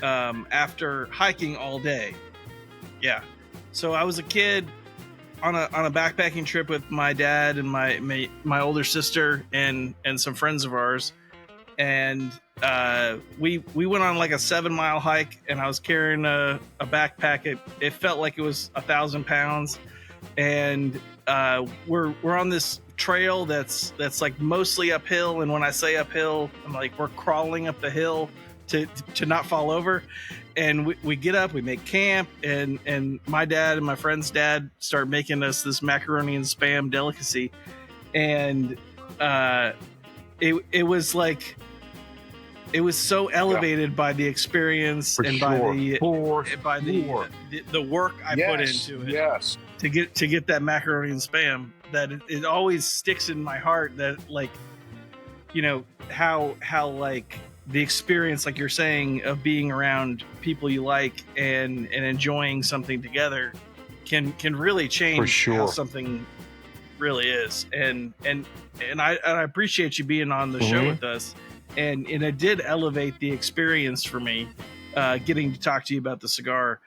after hiking all day. Yeah, so I was a kid on a backpacking trip with my dad and my older sister and some friends of ours, and we went on like a 7-mile hike, and I was carrying a backpack. It felt like it was 1,000 pounds, and we're on this trail that's like mostly uphill, and when I say uphill, I'm like we're crawling up the hill to not fall over. And we get up, we make camp, and my dad and my friend's dad start making us this macaroni and Spam delicacy, and it was like, it was so elevated by the experience and by the work I put into it. Yes. To get that macaroni and Spam, that it always sticks in my heart, that like, you know, how like the experience, like you're saying, of being around people you like and enjoying something together can really change how something really is. And I appreciate you being on the show with us, and it did elevate the experience for me, getting to talk to you about the cigar.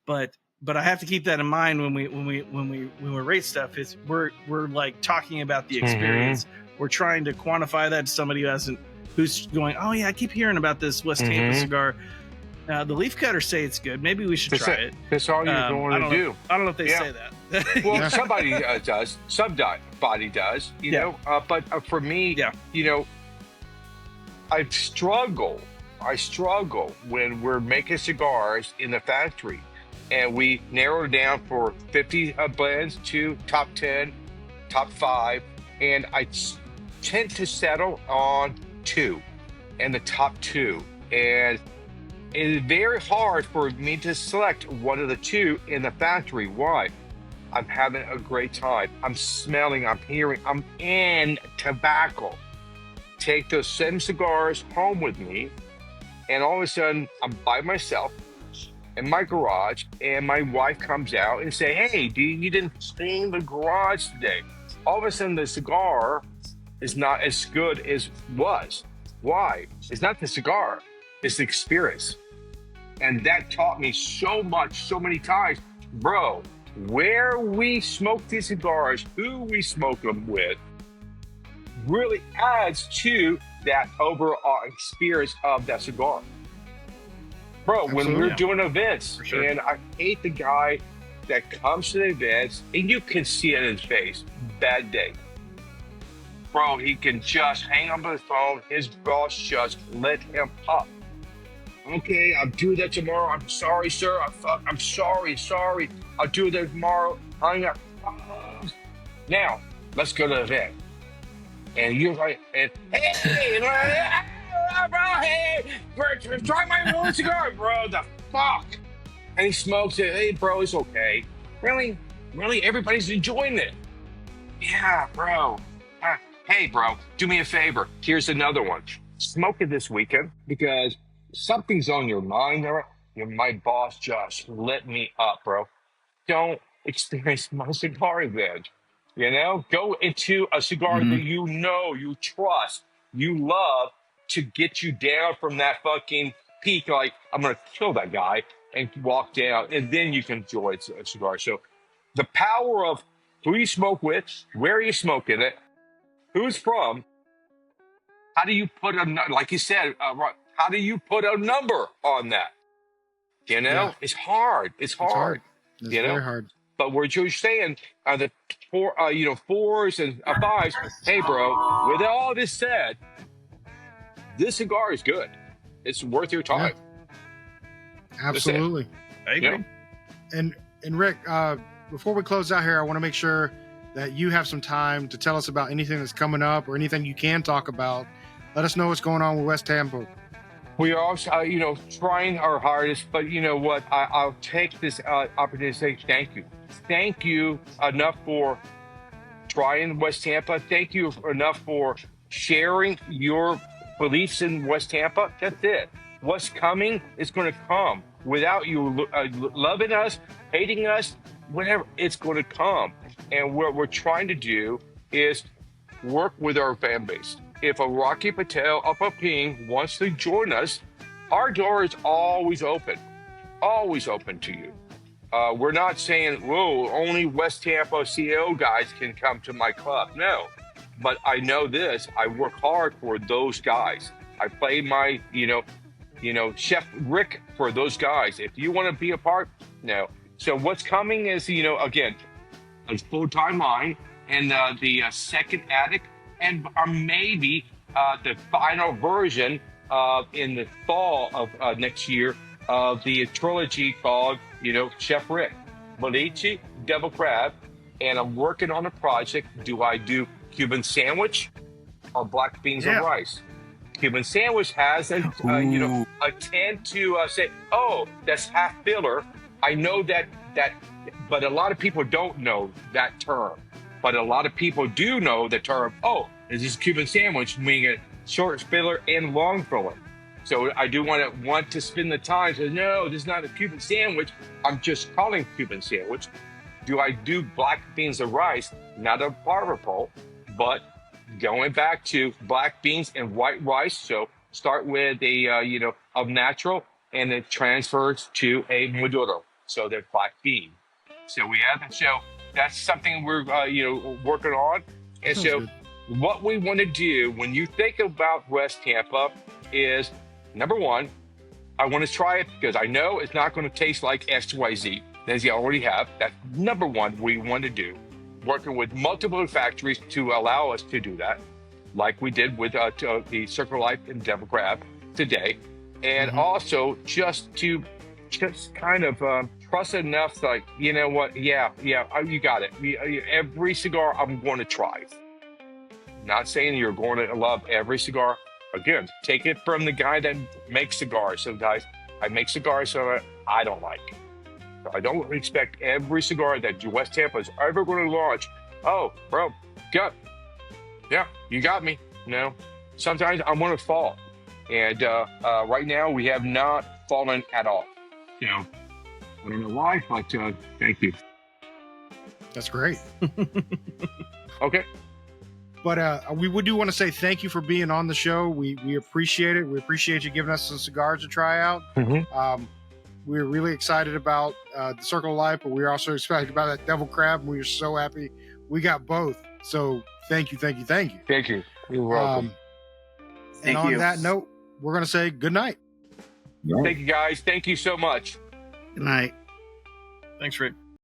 But I have to keep that in mind when we rate stuff. Is we're like talking about the experience. We're trying to quantify that to somebody who's going, oh yeah, I keep hearing about this West Tampa cigar. The leaf cutters say it's good. Maybe we should try it. That's all you're going to do. I don't know if they say that. Well, somebody does. Somebody does. You know. But for me, you know, I struggle when we're making cigars in the factory, and we narrow it down for 50 blends to top 10, top 5, and I tend to settle on 2 and the top 2, and it is very hard for me to select one of the 2 in the factory. Why? I'm having a great time. I'm smelling, I'm hearing, I'm in tobacco. Take those same cigars home with me, and all of a sudden I'm by myself in my garage, and my wife comes out and say, hey, you didn't clean the garage today. All of a sudden the cigar is not as good as was. Why? It's not the cigar, it's the experience. And that taught me so much, so many times, bro, where we smoke these cigars, who we smoke them with, really adds to that overall experience of that cigar. Bro, when we're doing events, and I hate the guy that comes to the events, and you can see it in his face, bad day. Bro, he can just hang up the phone. His boss just let him up. Okay, I'll do that tomorrow. I'm sorry, sir. I'm sorry. I'll do that tomorrow. Hang up. Now, let's go to the event. And you're like, and hey, bro, hey, try my own cigar, bro. The fuck? And he smokes it. Hey, bro, it's okay. Really? Everybody's enjoying it. Yeah, bro. Hey, bro, do me a favor. Here's another one. Smoke it this weekend because something's on your mind. My boss just lit me up, bro. Don't experience my cigar event. You know, go into a cigar that you know, you trust, you love, to get you down from that fucking peak. Like, I'm going to kill that guy, and walk down, and then you can enjoy a cigar. So the power of who you smoke with, where you smoking it, who's from, how do you put like you said, how do you put a number on that? You know, it's hard. It's hard. It's you know? very hard. But what you're saying, the 4s and 5s, hey, bro, with all this said, this cigar is good. It's worth your time. Yeah. Absolutely. I agree. And Rick, before we close out here, I want to make sure that you have some time to tell us about anything that's coming up or anything you can talk about. Let us know what's going on with West Tampa. We are also, trying our hardest, but you know what? I'll take this opportunity to say thank you. Thank you enough for trying West Tampa. Thank you enough for sharing your beliefs in West Tampa. That's it. What's coming is going to come. Without you loving us, hating us, whatever, it's going to come. And what we're trying to do is work with our fan base. If a Rocky Patel up a ping wants to join us, our door is always open to you. We're not saying, whoa, only West Tampa CEO guys can come to my club. No, but I know this. I work hard for those guys. I play my, Chef Rick for those guys. If you want to be a part, no. So what's coming is, again, a full-time line and the second attic and maybe the final version in the fall of next year of the trilogy called, Chef Rick, Boliche, Devil Crab, and I'm working on a project. Do I do Cuban sandwich or black beans and rice? Cuban sandwich has a tend to say, oh, that's half filler. I know that, but a lot of people don't know that term. But a lot of people do know the term, oh, this is Cuban sandwich, meaning a short filler and long filler. So I do want to spend the time to no, this is not a Cuban sandwich. I'm just calling Cuban sandwich. Do I do black beans and rice? Not a barber pole, but going back to black beans and white rice. So start with a natural, and it transfers to a Maduro. So they're black bean. So we have the show. That's something we're working on. And so good. What we want to do when you think about West Tampa is, number one, I want to try it because I know it's not going to taste like XYZ, as you already have. That's number one we want to do. Working with multiple factories to allow us to do that, like we did with the Circle Life and Devil Crab today. And also just kind of trust enough, like, you know what? Yeah, you got it. Every cigar I'm going to try. Not saying you're going to love every cigar. Again, take it from the guy that makes cigars. So guys, I make cigars so I don't like. So I don't expect every cigar that West Tampa is ever going to launch. Oh, bro, you got me. Sometimes I'm going to fall. And right now we have not fallen at all. I don't know why, but thank you. That's great. Okay. But we do want to say thank you for being on the show. We appreciate it. We appreciate you giving us some cigars to try out. We're really excited about the Circle of Life, but we're also excited about that Devil Crab. And we are so happy we got both. So thank you. Thank you. You're welcome. And on that note, we're going to say good night. Thank you, guys. Thank you so much. Good night. Thanks, Rick.